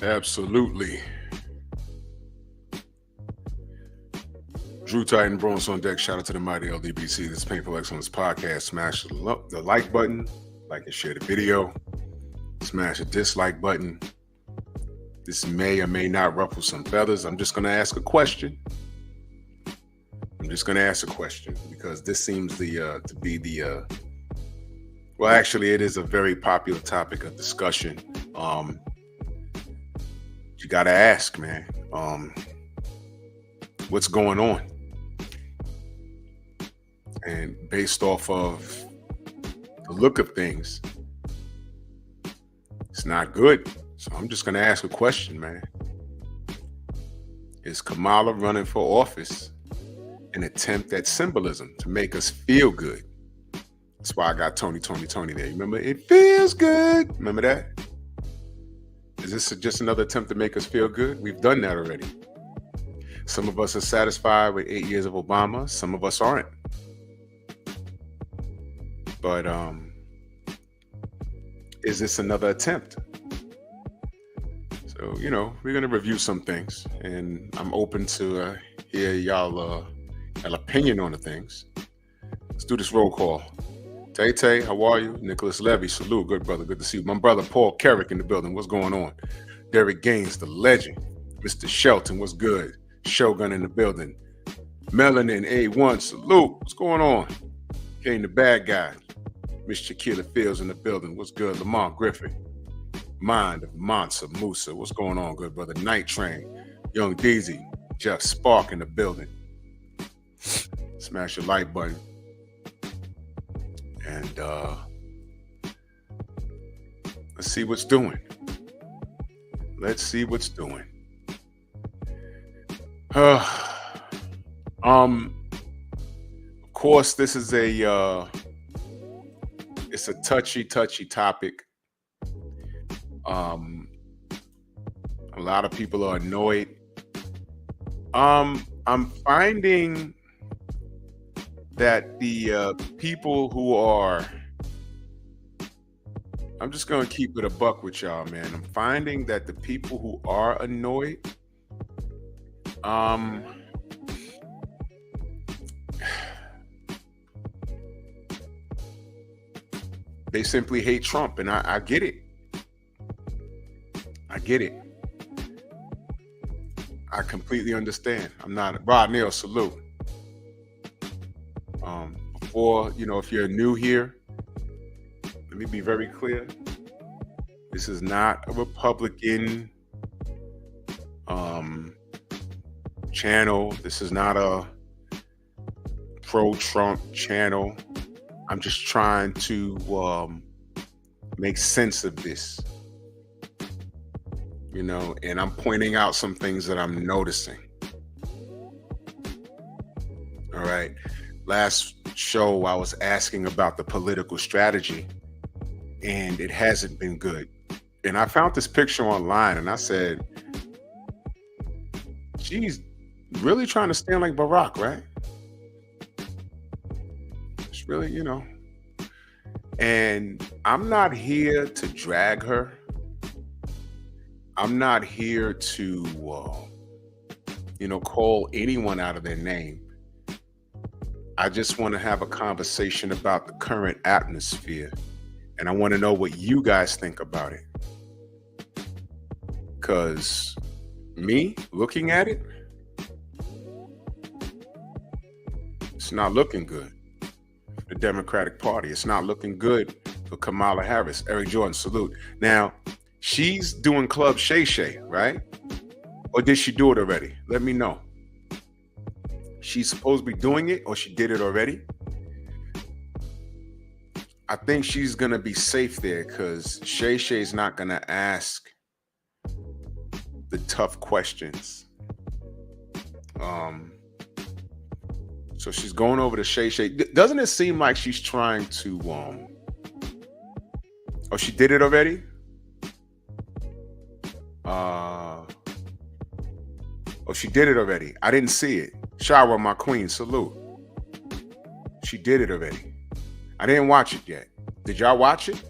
Absolutely. Drew Titan, Bronze on deck. Shout out to the mighty LDBC. This is Painful Excellence Podcast. Smash the like button, like and share the video. Smash the dislike button. This may or may not ruffle some feathers. I'm just going to ask a question. Because this seems to be the well, actually, it is a very popular topic of discussion. You got to ask, man, what's going on? And based off of the look of things, it's not good. So I'm just going to ask a question, man. Is Kamala running for office an attempt at symbolism to make us feel good? That's why I got Tony there. You remember? It feels good. Remember that? Is this just another attempt to make us feel good? We've done that already. Some of us are satisfied with 8 years of Obama. Some of us aren't. But is this another attempt? So, we're going to review some things. And I'm open to hear y'all opinion on the things. Let's do this roll call. Tay, how are you? Nicholas Levy, salute. Good brother. Good to see you. My brother, Paul Carrick in the building. What's going on? Derek Gaines, the legend. Mr. Shelton, what's good? Shogun in the building. Melanin A1, salute. What's going on? Kane, the bad guy. Miss Shaquilla Fields in the building. What's good? Lamont Griffin. Mind of Mansa Musa. What's going on, good brother? Night Train. Young Deezy. Jeff Spark in the building. Smash your like button. And let's see what's doing. Of course, this is it's a touchy topic. Um, a lot of people are annoyed. I'm finding that the people who are, I'm just gonna keep it a buck with y'all, man. I'm finding that the people who are annoyed, um, they simply hate Trump, and I get it. I get it. I completely understand. I'm not Rod Neal, salute. Before, if you're new here, let me be very clear. This is not a Republican channel. This is not a pro-Trump channel. I'm just trying to make sense of this, and I'm pointing out some things that I'm noticing. All right. Last show, I was asking about the political strategy, and it hasn't been good. And I found this picture online, and I said, she's really trying to stand like Barack, right? It's really, And I'm not here to drag her. I'm not here to, call anyone out of their name. I just want to have a conversation about the current atmosphere. And I want to know what you guys think about it. Because me looking at it, it's not looking good for the Democratic Party. It's not looking good for Kamala Harris. Eric Jordan, salute. Now, she's doing Club Shay Shay, right? Or did she do it already? Let me know. She's supposed to be doing it, or she did it already? I think she's going to be safe there because Shay Shay's not going to ask the tough questions. So she's going over to Shay Shay. Doesn't it seem like she's trying to, oh, she did it already? Oh, she did it already. I didn't see it. Shower, my queen, salute. She did it already. I didn't watch it yet. Did y'all watch it?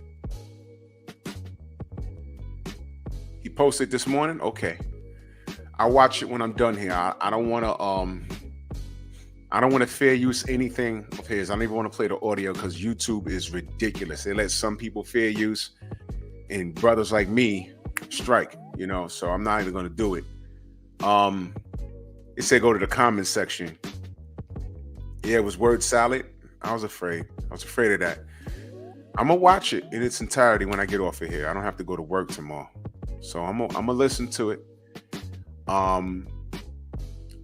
He posted this morning? Okay. I'll watch it when I'm done here. I don't want to fair use anything of his. I don't even want to play the audio because YouTube is ridiculous. They let some people fair use and brothers like me strike, so I'm not even going to do it. It said go to the comment section. Yeah, it was word salad. I was afraid of that. I'm gonna watch it in its entirety when I get off of here. I don't have to go to work tomorrow, so I'm gonna listen to it. I'm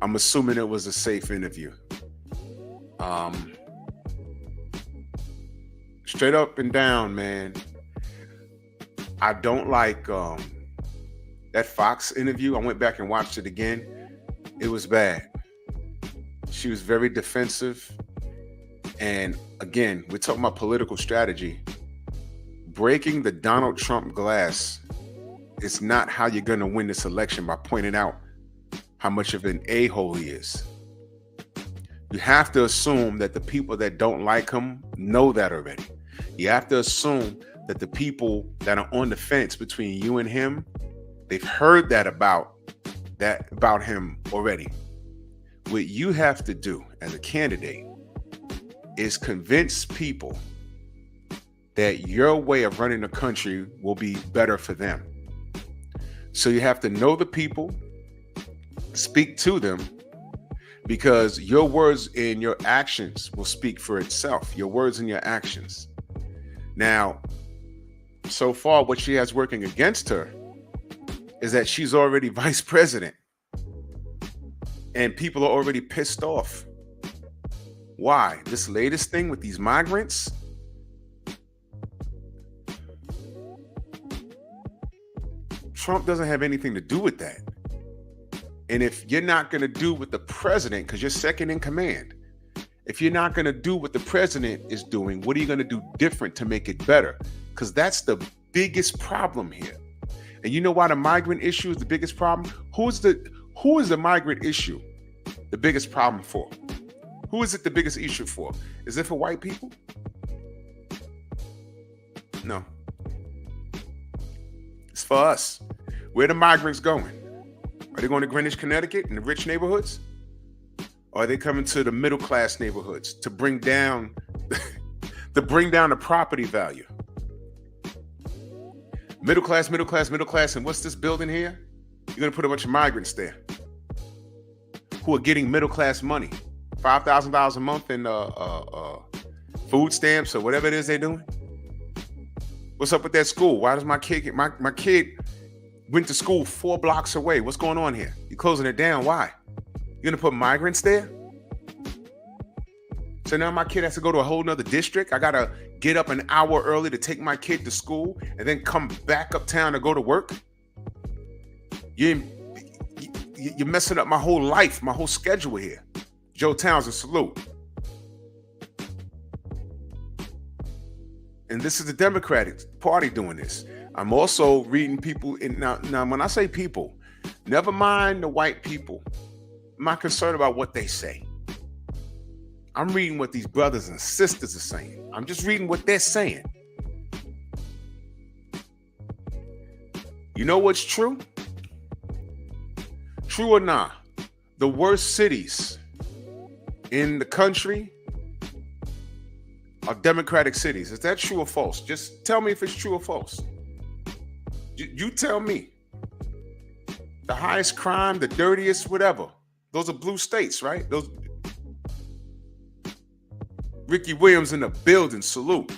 assuming it was a safe interview. Straight up and down, man. I don't like that Fox interview. I went back and watched it again. It was bad. She was very defensive. And again, we're talking about political strategy. Breaking the Donald Trump glass is not how you're going to win this election, by pointing out how much of an a-hole he is. You have to assume that the people that don't like him know that already. You have to assume that the people that are on the fence between you and him, they've heard that about him already. What you have to do as a candidate is convince people that your way of running the country will be better for them. So you have to know the people, speak to them, because your words and your actions will speak for itself. Your words and your actions. Now, so far, what she has working against her is that she's already vice president. And people are already pissed off. Why? This latest thing with these migrants? Trump doesn't have anything to do with that. And if you're not going to do with the president, because you're second in command, If you're not going to do what the president is doing, what are you going to do different to make it better? Because that's the biggest problem here. And you know why the migrant issue is the biggest problem? Who is the migrant issue the biggest problem for? Who is it the biggest issue for? Is it for white people? No. It's for us. Where the migrants going? Are they going to Greenwich, Connecticut in the rich neighborhoods? Or are they coming to the middle class neighborhoods to bring down the property value? Middle class, middle class, middle class. And what's this building here? You're going to put a bunch of migrants there who are getting middle class money. $5,000 a month in food stamps or whatever it is they're doing. What's up with that school? Why does my kid my kid went to school 4 blocks away? What's going on here? You're closing it down. Why? You're gonna put migrants there? So now my kid has to go to a whole nother district. I gotta get up an hour early to take my kid to school and then come back uptown to go to work. You're messing up my whole life, my whole schedule here. Joe Townsend, salute. And this is the Democratic Party doing this. I'm also reading people. Now, when I say people, never mind the white people. I'm not concerned about what they say. I'm reading what these brothers and sisters are saying. I'm just reading what they're saying. You know what's true? True or not, the worst cities in the country are Democratic cities. Is that true or false? Just tell me if it's true or false. You tell me. The highest crime, the dirtiest, whatever. Those are blue states, right? Those. Ricky Williams in the building, salute.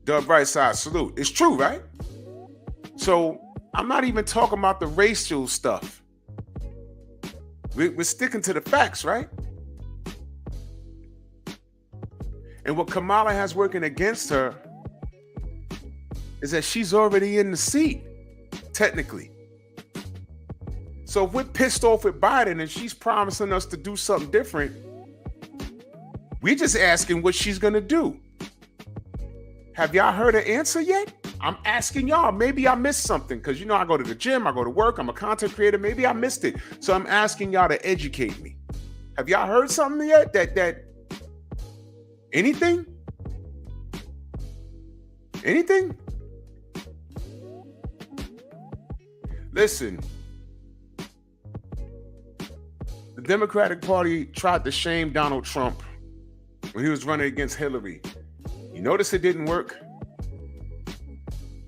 Doug Brightside, salute. It's true, right? So I'm not even talking about the racial stuff. We're sticking to the facts, right? And what Kamala has working against her is that she's already in the seat, technically. So if we're pissed off with Biden and she's promising us to do something different, we're just asking what she's going to do. Have y'all heard her answer yet? I'm asking y'all. Maybe I missed something because, I go to the gym, I go to work, I'm a content creator. Maybe I missed it. So I'm asking y'all to educate me. Have y'all heard something yet? That anything? Anything? Listen, the Democratic Party tried to shame Donald Trump when he was running against Hillary. You notice it didn't work?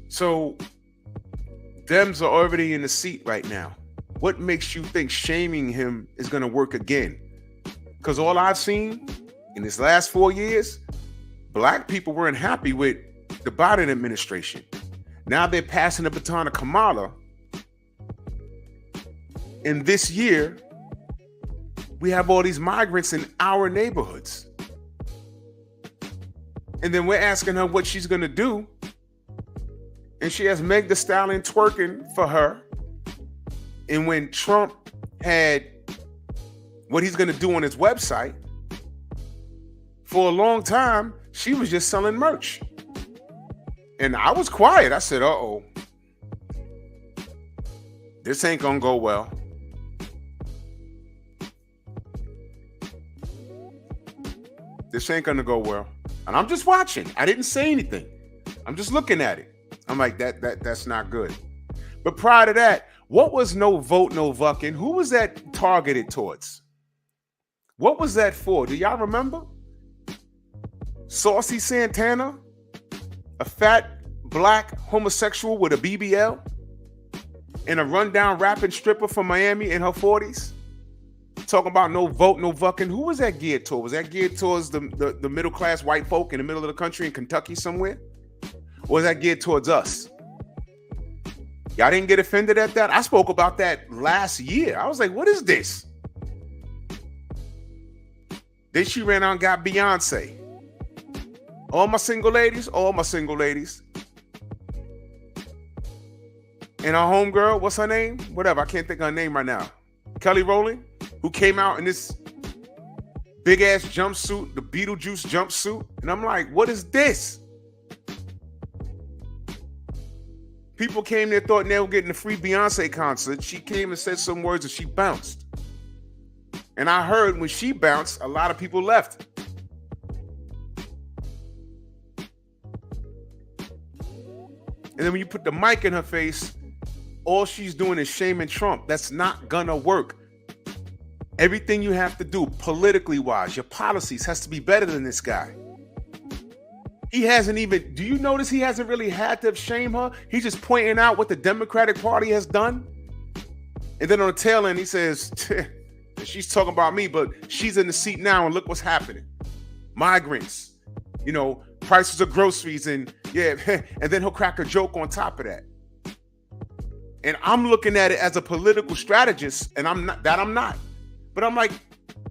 So, Dems are already in the seat right now. What makes you think shaming him is going to work again? Because all I've seen in this last 4 years, black people weren't happy with the Biden administration. Now they're passing the baton to Kamala. And this year, we have all these migrants in our neighborhoods. And then we're asking her what she's going to do. And she has Meg Thee Stallion twerking for her. And when Trump had what he's going to do on his website, for a long time, she was just selling merch. And I was quiet. I said, uh-oh. This ain't going to go well. This ain't going to go well. And I'm just watching. I didn't say anything. I'm just looking at it. I'm like, that's not good. But prior to that, what was no vote, no vucking? Who was that targeted towards? What was that for? Do y'all remember? Saucy Santana, a fat black homosexual with a BBL, and a rundown rapping stripper from Miami in her 40s, talking about no vote, no vucking. Who was that geared towards? Was that geared towards the middle class white folk in the middle of the country in Kentucky somewhere? Or was that geared towards us? Y'all didn't get offended at that? I spoke about that last year. I was like, what is this? Then she ran out and got Beyonce. All my single ladies. And our homegirl, what's her name? Whatever, I can't think of her name right now. Kelly Rowland, who came out in this big ass jumpsuit, the Beetlejuice jumpsuit. And I'm like, what is this? People came there, thought they were getting a free Beyonce concert. She came and said some words and she bounced. And I heard when she bounced, a lot of people left. And then when you put the mic in her face, all she's doing is shaming Trump. That's not gonna work. Everything you have to do politically wise, your policies has to be better than this guy. He hasn't even, do you notice he hasn't really had to shame her? He's just pointing out what the Democratic Party has done. And then on the tail end, he says, she's talking about me, but she's in the seat now and look what's happening. Migrants, prices of groceries and and then he'll crack a joke on top of that. And I'm looking at it as a political strategist, and I'm not. But I'm like,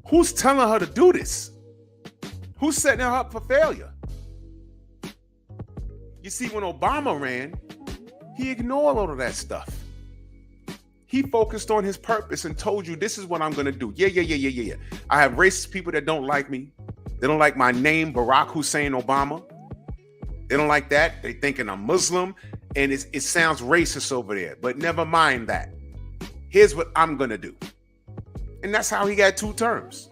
who's telling her to do this? Who's setting her up for failure? You see, when Obama ran, he ignored all of that stuff. He focused on his purpose and told you, this is what I'm going to do. Yeah. I have racist people that don't like me. They don't like my name, Barack Hussein Obama. They don't like that. They thinking I'm Muslim, and it sounds racist over there. But never mind that. Here's what I'm going to do. And that's how he got 2 terms.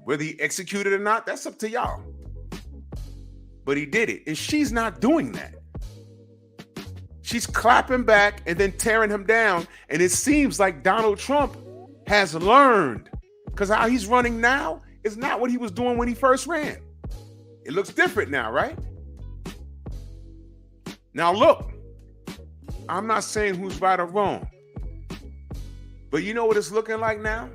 Whether he executed or not, that's up to y'all. But he did it. And she's not doing that. She's clapping back and then tearing him down. And it seems like Donald Trump has learned. Because how he's running now is not what he was doing when he first ran. It looks different now, right? Now look, I'm not saying who's right or wrong. But you know what it's looking like now?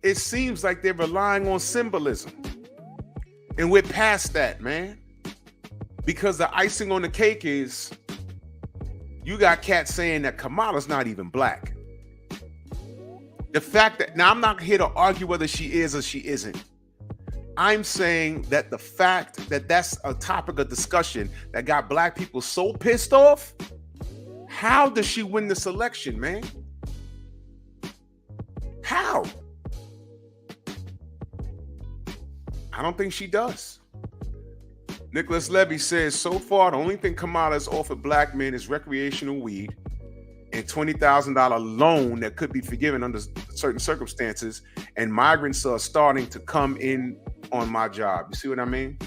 It seems like they're relying on symbolism. And we're past that, man. Because the icing on the cake is, you got cats saying that Kamala's not even black. The fact that, now I'm not here to argue whether she is or she isn't. I'm saying that the fact that that's a topic of discussion that got black people so pissed off, how does she win this election, man? How? I don't think she does. Nicholas Levy says, so far, the only thing Kamala has offered black men is recreational weed and $20,000 loan that could be forgiven under certain circumstances, and migrants are starting to come in on my job. You see what I mean?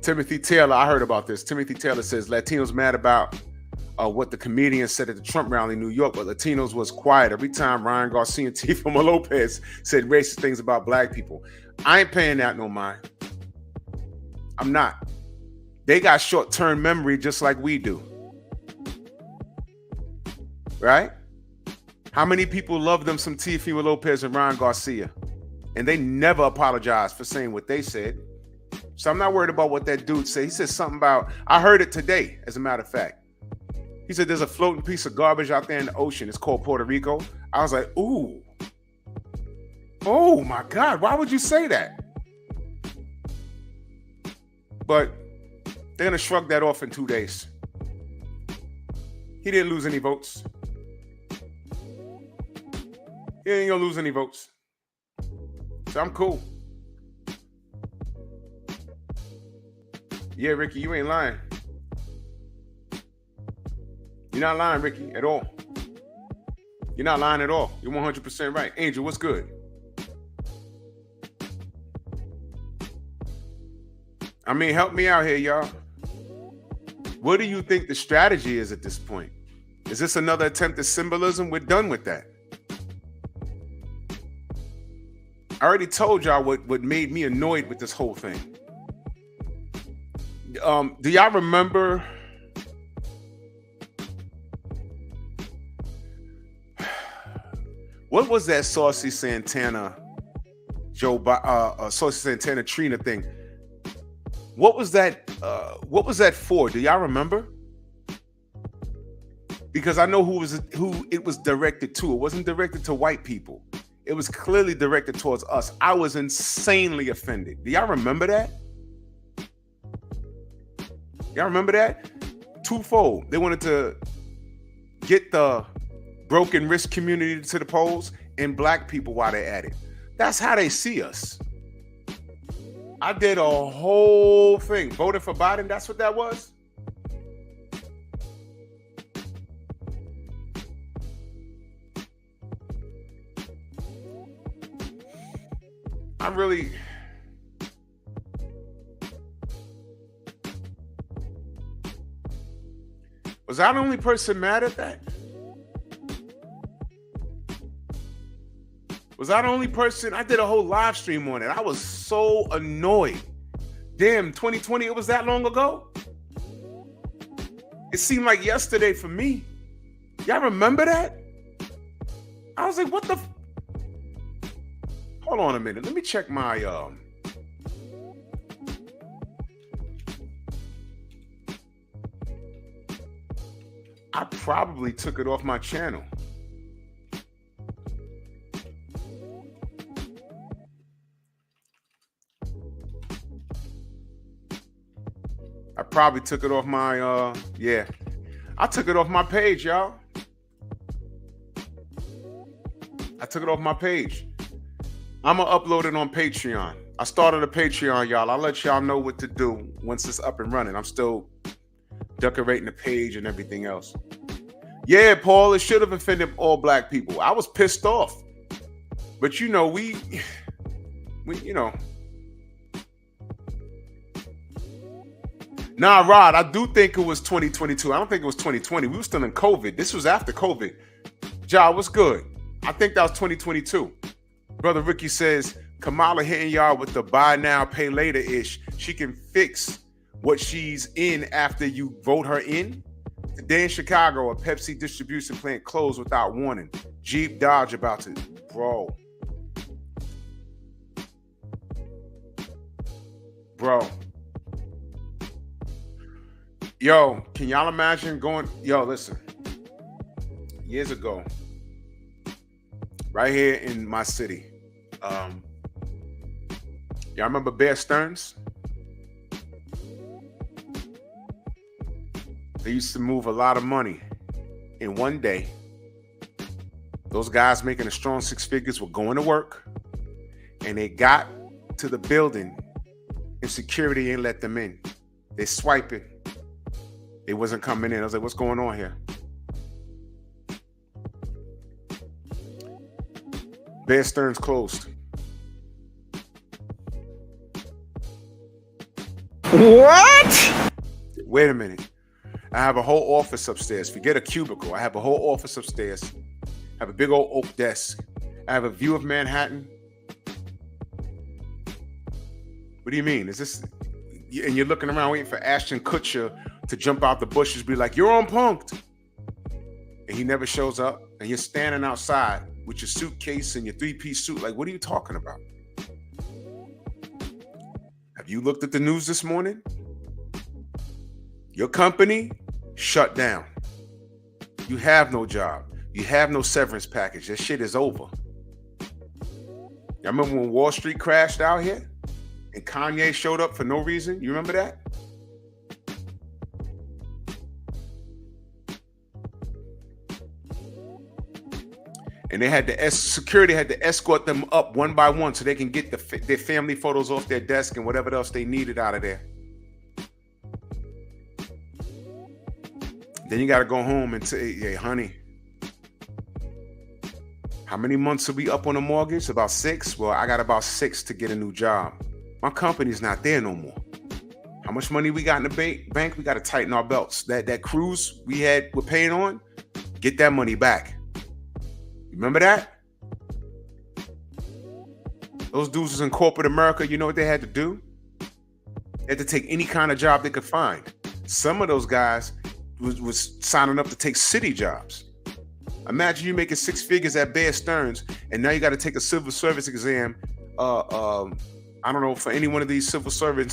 Timothy Taylor, I heard about this. Timothy Taylor says, Latinos mad about what the comedian said at the Trump rally in New York, but Latinos was quiet every time Ryan Garcia and Tifoma Lopez said racist things about black people. I ain't paying that no mind. I'm not. They got short-term memory just like we do. Right? How many people love them some Tifoma Lopez and Ryan Garcia? And they never apologized for saying what they said. So I'm not worried about what that dude said. He said something about, I heard it today, as a matter of fact. He said there's a floating piece of garbage out there in the ocean. It's called Puerto Rico. I was like, ooh. Oh my God, why would you say that? But they're gonna shrug that off in 2 days. He didn't lose any votes. He ain't gonna lose any votes. So I'm cool. Yeah, Ricky, you ain't lying. You're not lying, Ricky, at all. You're not lying at all. You're 100% right. Angel, what's good? I mean, help me out here, y'all. What do you think the strategy is at this point? Is this another attempt at symbolism? We're done with that. I already told y'all what made me annoyed with this whole thing. Do y'all remember what was that Saucy Santana Saucy Santana Trina thing? What was that for? Do y'all remember? Because I know who it was directed to. It wasn't directed to white people. It was clearly directed towards us. I was insanely offended. Do y'all remember that? Y'all remember that? Twofold. They wanted to get the broken risk community to the polls, and black people while they're at it. That's how they see us. I did a whole thing. Voted for Biden, that's what that was? Was I the only person mad at that? Was I the only person? I did a whole live stream on it. I was so annoyed. Damn, 2020, it was that long ago? It seemed like yesterday for me. Y'all remember that? I was like, what the? Hold on a minute. Let me check my I probably took it off my channel. I probably took it off my yeah. I took it off my page, y'all. I took it off my page. I'm gonna upload it on Patreon. I started a Patreon, y'all. I'll let y'all know what to do once it's up and running. I'm still decorating the page and everything else. Yeah, Paul, it should have offended all black people. I was pissed off. But you know, we you know. Nah, Rod, I do think it was 2022. I don't think it was 2020. We were still in COVID. This was after COVID. Ja, what's good? I think that was 2022. Brother Ricky says, Kamala hitting y'all with the buy now, pay later ish. She can fix what she's in after you vote her in. Today in Chicago, a Pepsi distribution plant closed without warning. Jeep Dodge about to, bro. Yo, can y'all imagine going, yo, listen. Years ago, right here in my city, y'all remember Bear Stearns? They used to move a lot of money in one day. Those guys making a strong six figures were going to work, and they got to the building and security ain't let them in. They swipe it. They wasn't coming in. I was like, what's going on here? Bear Stearns closed. What? Wait a minute. I have a whole office upstairs. Forget a cubicle. I have a whole office upstairs. I have a big old oak desk. I have a view of Manhattan. What do you mean? Is this... And you're looking around waiting for Ashton Kutcher to jump out the bushes, be like, you're on punked. And he never shows up. And you're standing outside with your suitcase and your three-piece suit. Like, what are you talking about? Have you looked at the news this morning? Your company shut down. You have no job. You have no severance package. That shit is over. Y'all remember when Wall Street crashed out here? And Kanye showed up for no reason? You remember that? And they had the security had to escort them up one by one so they can get their family photos off their desk and whatever else they needed out of there. Then you got to go home and say, hey, honey, how many months are we up on a mortgage? About 6? Well, I got about 6 to get a new job. My company's not there no more. How much money we got in the bank? We got to tighten our belts. That cruise we're paying on, get that money back. Remember that? Those dudes was in corporate America. You know what they had to do? They had to take any kind of job they could find. Some of those guys was signing up to take city jobs. Imagine you making 6 figures at Bear Stearns, and now you got to take a civil service exam. I don't know, for any one of these civil servant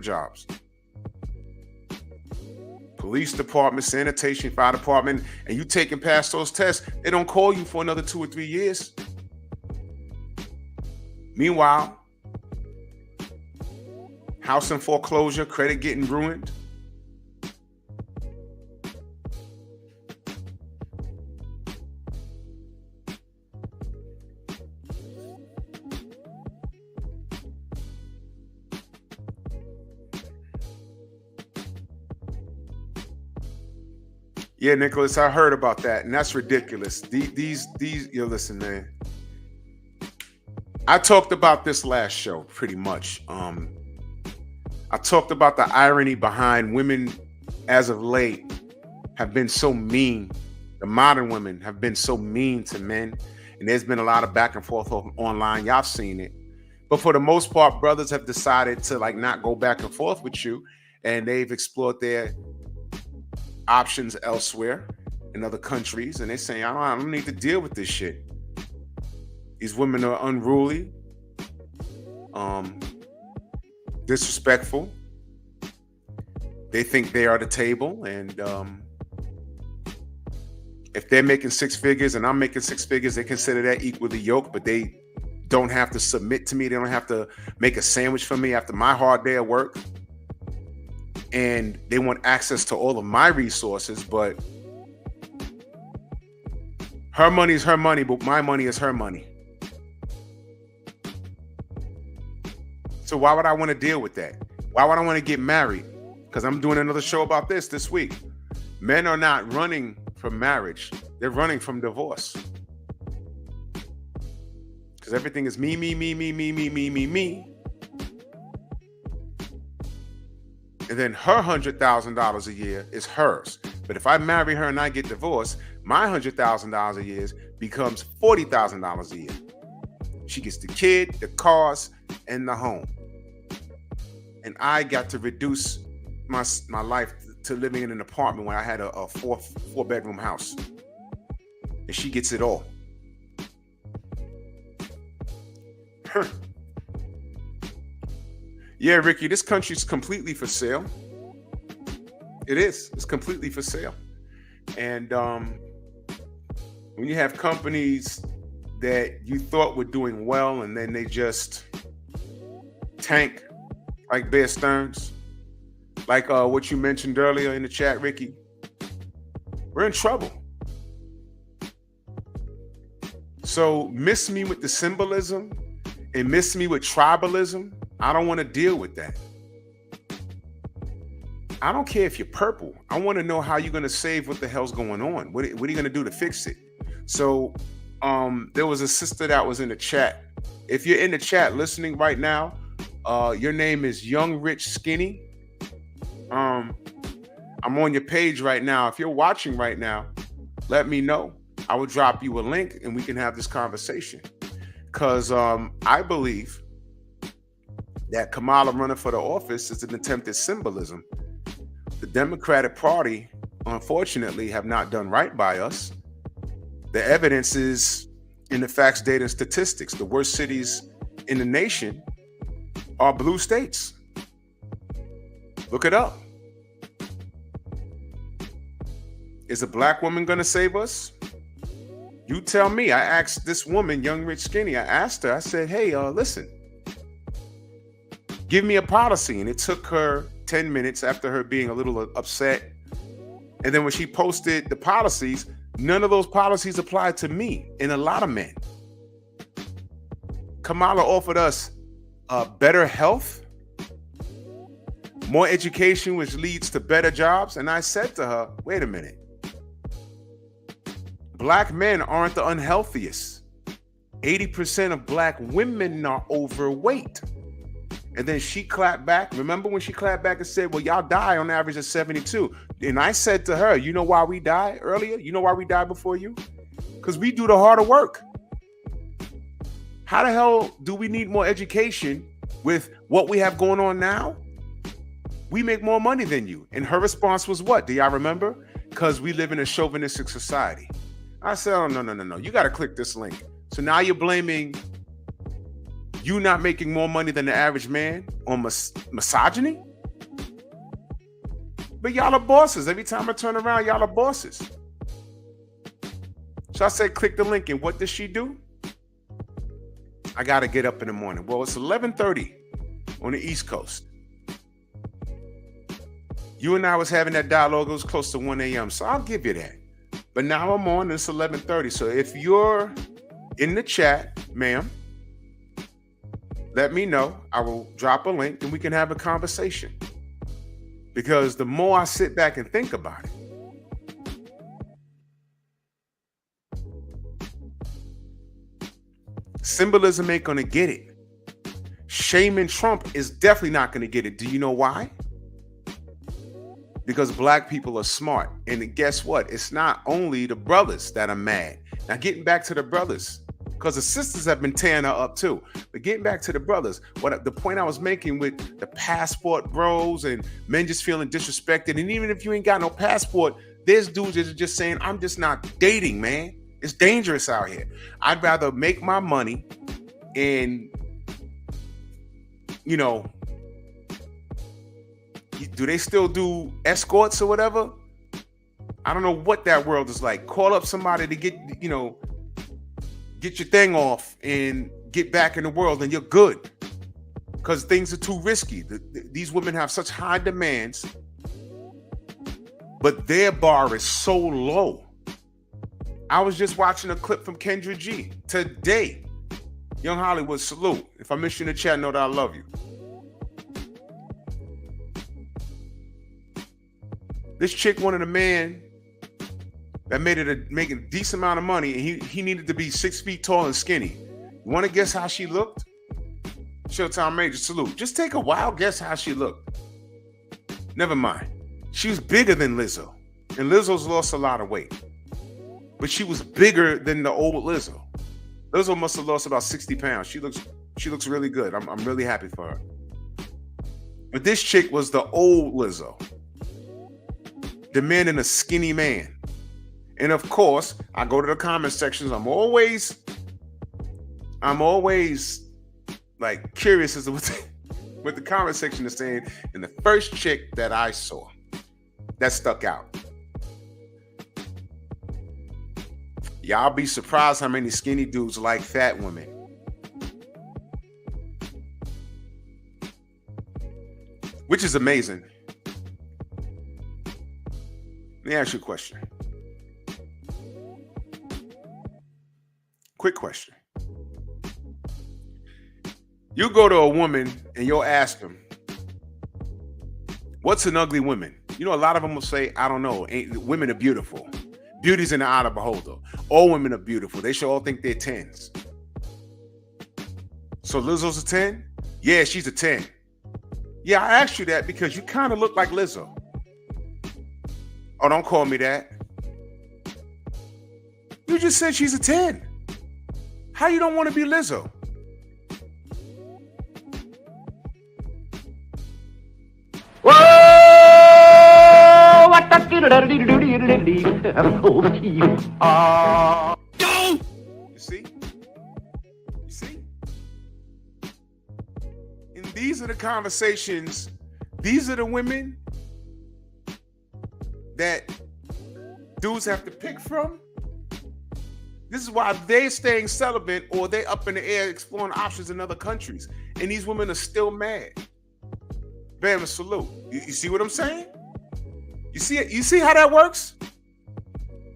jobs. Police department, sanitation, fire department, and you taking past those tests, they don't call you for another 2 or 3 years. Meanwhile, house in foreclosure, credit getting ruined. Yeah, Nicholas, I heard about that, and that's ridiculous. These. You listen, man. I talked about this last show, pretty much. I talked about the irony behind women, as of late, have been so mean. The modern women have been so mean to men, and there's been a lot of back and forth online. Y'all seen it, but for the most part, brothers have decided to like not go back and forth with you, and they've explored their options elsewhere in other countries, and they're saying, I don't need to deal with this shit. These women are unruly, disrespectful. They think they are the table, and if they're making six figures and I'm making six figures, they consider that equally yoked, but they don't have to submit to me. They don't have to make a sandwich for me after my hard day at work. And they want access to all of my resources, but her money is her money, but my money is her money. So why would I want to deal with that? Why would I want to get married? Because I'm doing another show about this week. Men are not running from marriage. They're running from divorce. Because everything is me. And then her $100,000 a year is hers. But if I marry her and I get divorced, my $100,000 a year becomes $40,000 a year. She gets the kid, the cars, and the home. And I got to reduce my life to living in an apartment when I had a four-bedroom house. And she gets it all. Yeah, Ricky, this country's completely for sale. It is. It's completely for sale. And when you have companies that you thought were doing well and then they just tank, like Bear Stearns, like what you mentioned earlier in the chat, Ricky, we're in trouble. So miss me with the symbolism and miss me with tribalism. I don't want to deal with that. I don't care if you're purple. I want to know how you're going to save what the hell's going on. What are you going to do to fix it? So there was a sister that was in the chat. If you're in the chat listening right now, your name is Young Rich Skinny. I'm on your page right now. If you're watching right now, let me know. I will drop you a link and we can have this conversation. Because I believe that Kamala running for the office is an attempt at symbolism. The Democratic Party, unfortunately, have not done right by us. The evidence is in the facts, data, and statistics. The worst cities in the nation are blue states. Look it up. Is a black woman going to save us? You tell me. I asked this woman, Young Rich Skinny, I asked her, I said, hey, listen, give me a policy. And it took her 10 minutes after her being a little upset. And then when she posted the policies, none of those policies applied to me and a lot of men. Kamala offered us better health, more education, which leads to better jobs. And I said to her, wait a minute. Black men aren't the unhealthiest. 80% of black women are overweight. And then she clapped back. Remember when she clapped back and said, well, y'all die on average at 72. And I said to her, you know why we die earlier? You know why we die before you? Because we do the harder work. How the hell do we need more education with what we have going on now? We make more money than you. And her response was what? Do y'all remember? Because we live in a chauvinistic society. I said, oh, no. You got to click this link. So now you're blaming you not making more money than the average man on misogyny? But y'all are bosses. Every time I turn around, y'all are bosses. So I said, click the link. And what does she do? I got to get up in the morning. Well, it's 11:30 on the East Coast. You and I was having that dialogue. It was close to 1 a.m. So I'll give you that. But now I'm on, and it's 11:30. So if you're in the chat, ma'am, let me know. I will drop a link and we can have a conversation. Because the more I sit back and think about it, Symbolism ain't gonna get it. Shaming Trump is definitely not gonna get it. Do you know why? Because black people are smart. And guess what? It's not only the brothers that are mad. Now, getting back to the brothers, because the sisters have been tearing her up too. But getting back to the brothers, the point I was making with the passport bros and men just feeling disrespected. And even if you ain't got no passport, there's dudes that are just saying, I'm just not dating, man. It's dangerous out here. I'd rather make my money and, do they still do escorts or whatever? I don't know what that world is like. Call up somebody to get your thing off and get back in the world and you're good. Because things are too risky. These women have such high demands, but their bar is so low. I was just watching a clip from Kendra G today. Young Hollywood, salute. If I miss you in the chat, know that I love you. This chick wanted a man that made a decent amount of money, and he needed to be 6 feet tall and skinny. You want to guess how she looked? Showtime Major, salute. Just take a wild guess how she looked. Never mind. She was bigger than Lizzo, and Lizzo's lost a lot of weight. But she was bigger than the old Lizzo. Lizzo must have lost about 60 pounds. She looks really good. I'm really happy for her. But this chick was the old Lizzo, demanding a skinny man. And of course, I go to the comment sections. I'm always like curious as to what the comment section is saying. And the first chick that I saw that stuck out. Y'all be surprised how many skinny dudes like fat women. Which is amazing. Let me ask you a question. Quick question. You go to a woman and you'll ask them, what's an ugly woman? A lot of them will say, I don't know. Women are beautiful. Beauty's in the eye of the beholder. All women are beautiful. They should all think they're 10s. So Lizzo's a 10? Yeah, she's a 10. Yeah, I asked you that because you kind of look like Lizzo. Oh, don't call me that. You just said she's a 10. How you don't want to be Lizzo? Whoa! What the You see? And these are the conversations. These are the women that dudes have to pick from. This is why they're staying celibate or they're up in the air exploring options in other countries. And these women are still mad. Bam, salute. You see what I'm saying? You see it? You see how that works?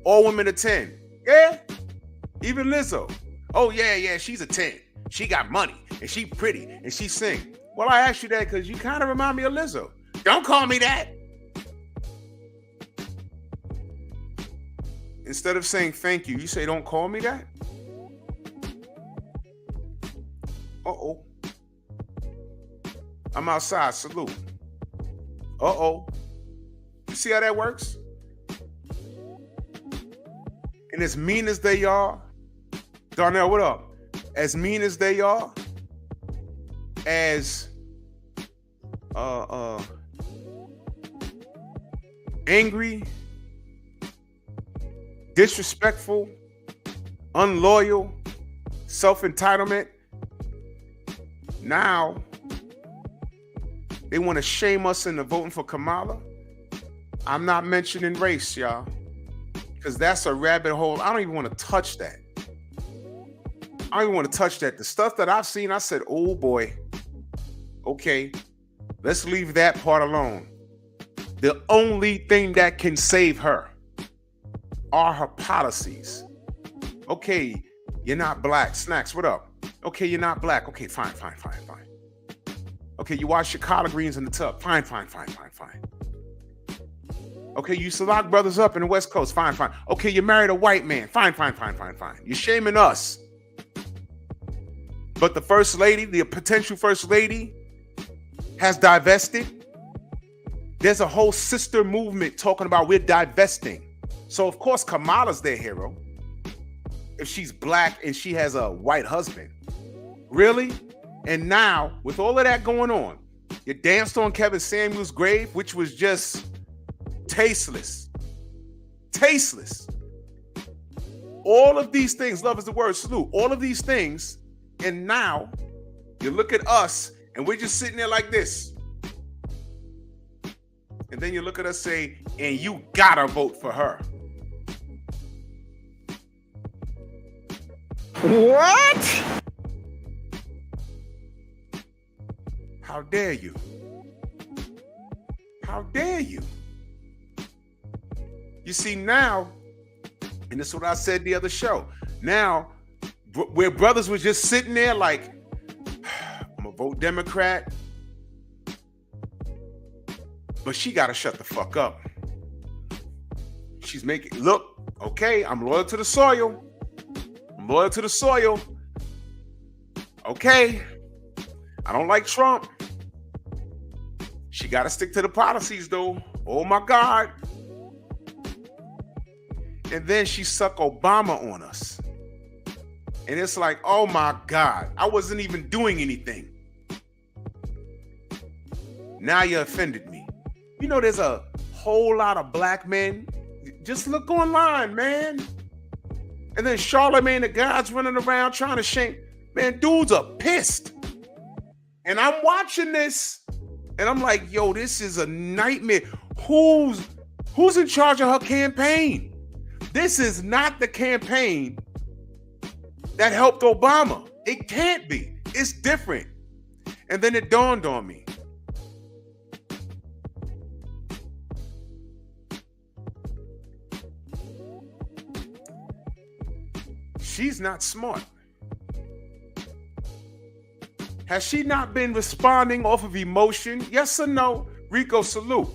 All women are 10. Yeah? Even Lizzo. Oh, yeah, she's a 10. She got money and she pretty and she sing. Well, I asked you that because you kind of remind me of Lizzo. Don't call me that. Instead of saying thank you, you say don't call me that? Uh-oh. I'm outside, salute. Uh-oh. You see how that works? And as mean as they are, Darnell, what up? As mean as they are, as angry, disrespectful, unloyal, self-entitlement, now they want to shame us into voting for Kamala. I'm not mentioning race, y'all, because that's a rabbit hole. I don't even want to touch that. I don't even want to touch that. The stuff that I've seen, I said, oh boy, okay, let's leave that part alone. The only thing that can save her are her policies. Okay, you're not black. Snacks, what up? Okay, you're not black. Okay, fine. Okay, you wash your collard greens in the tub. Fine. Okay, you used to lock brothers up in the West Coast. Fine. Okay, you married a white man. Fine. You're shaming us. but the first lady, the potential first lady, has divested. There's a whole sister movement talking about we're divesting. So of course Kamala's their hero. If she's black and she has a white husband. Really? And now, with all of that going on, you danced on Kevin Samuel's grave, which was just tasteless. Tasteless. All of these things, love is the word, salute. All of these things, and now you look at us and we're just sitting there like this. And then you look at us say, and you gotta vote for her. What? How dare you? How dare you? You see now, and this is what I said the other show. Now, where brothers were just sitting there like, I'm gonna vote Democrat, but she gotta shut the fuck up. She's making, look, okay, I'm loyal to the soil. I'm loyal to the soil. Okay, I don't like Trump. She got to stick to the policies, though. Oh, my God. And then she sucked Obama on us. And it's like, oh, my God. I wasn't even doing anything. Now you offended me. You know, there's a whole lot of black men. Just look online, man. And then Charlamagne the God's running around trying to shame. Man, dudes are pissed. And I'm watching this. And I'm like, yo, this is a nightmare. Who's in charge of her campaign? This is not the campaign that helped Obama. It can't be. It's different. And then it dawned on me. She's not smart. Has she not been responding off of emotion? Yes or no? Rico, salute.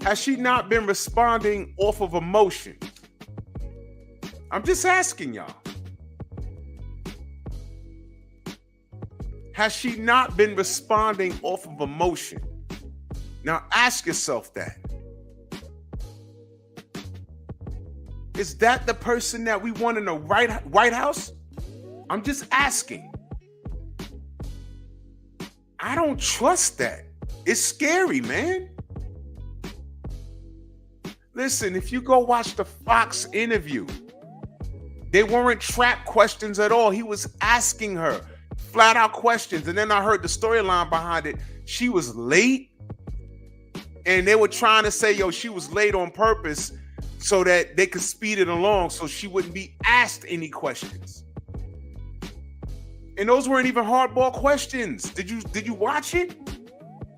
Has she not been responding off of emotion? I'm just asking y'all. Has she not been responding off of emotion? Now ask yourself that. Is that the person that we want in the White House? I'm just asking. I don't trust that. It's scary, man. Listen, if you go watch the Fox interview, they weren't trap questions at all. He was asking her flat out questions. And then I heard the storyline behind it. She was late. And they were trying to say, yo, she was late on purpose so that they could speed it along so she wouldn't be asked any questions. And those weren't even hardball questions. Did you watch it?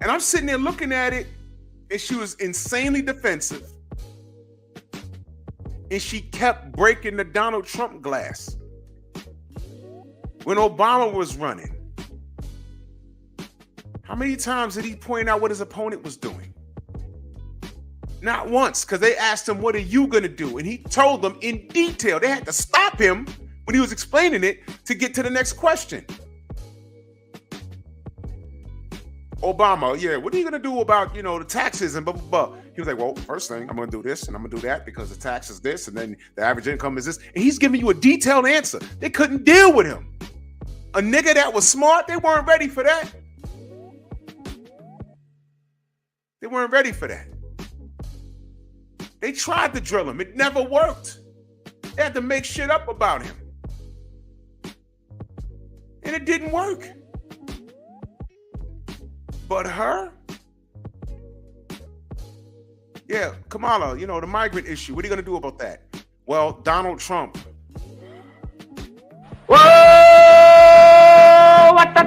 And I'm sitting there looking at it, and she was insanely defensive. And she kept breaking the Donald Trump glass. When Obama was running, how many times did he point out what his opponent was doing? Not once, because they asked him, what are you going to do? And he told them in detail. They had to stop him when he was explaining it to get to the next question. Obama, yeah, what are you going to do about, the taxes and blah, blah, blah? He was like, well, first thing, I'm going to do this and I'm going to do that because the tax is this and then the average income is this. And he's giving you a detailed answer. They couldn't deal with him. A nigga that was smart, they weren't ready for that. They weren't ready for that. They tried to drill him. It never worked. They had to make shit up about him. And it didn't work. But her? Yeah, Kamala, the migrant issue. What are you going to do about that? Well, Donald Trump. Whoa! What the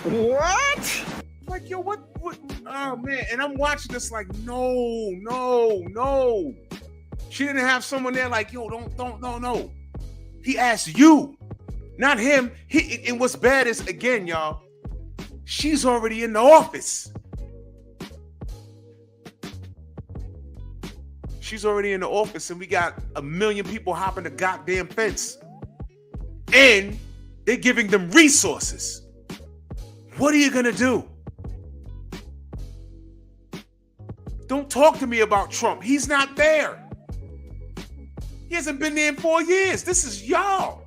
What? Like, yo, what? Oh, man. And I'm watching this like, no. She didn't have someone there like, yo, no. He asked you, not him. And what's bad is, again, y'all, she's already in the office. She's already in the office and we got 1 million people hopping the goddamn fence. And they're giving them resources. What are you going to do? Don't talk to me about Trump. He's not there. He hasn't been there in 4 years. This is y'all.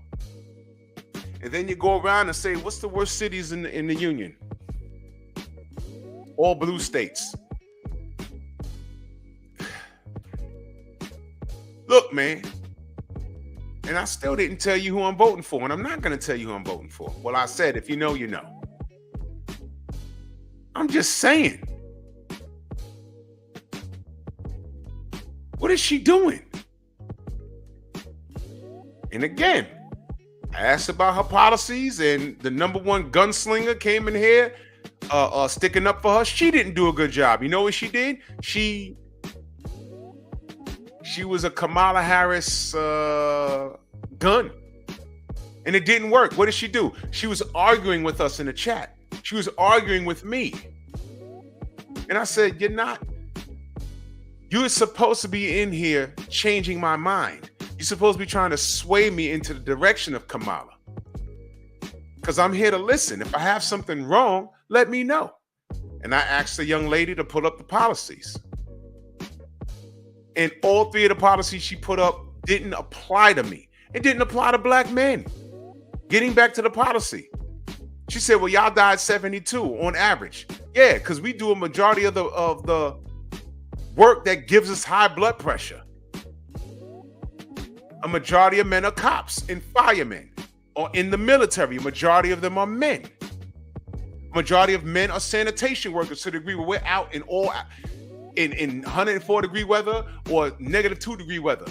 And then you go around and say, what's the worst cities in the union? All blue states. Look, man. And I still didn't tell you who I'm voting for, and I'm not going to tell you who I'm voting for. Well, I said, if you know, you know. I'm just saying. What is she doing? And again, I asked about her policies, and the #1 gunslinger came in here sticking up for her. She didn't do a good job. You know what she did? She was a Kamala Harris gun. And it didn't work. What did she do? She was arguing with us in the chat. She was arguing with me. And I said, you're supposed to be in here changing my mind. You're supposed to be trying to sway me into the direction of Kamala. Because I'm here to listen. If I have something wrong, let me know. And I asked the young lady to pull up the policies. And all 3 of the policies she put up didn't apply to me. It didn't apply to black men. Getting back to the policy. She said, well, y'all died 72 on average. Yeah, because we do a majority of the work that gives us high blood pressure. A majority of men are cops and firemen, or in the military. A majority of them are men. Majority of men are sanitation workers to the degree where we're out in 104-degree weather or -2-degree weather,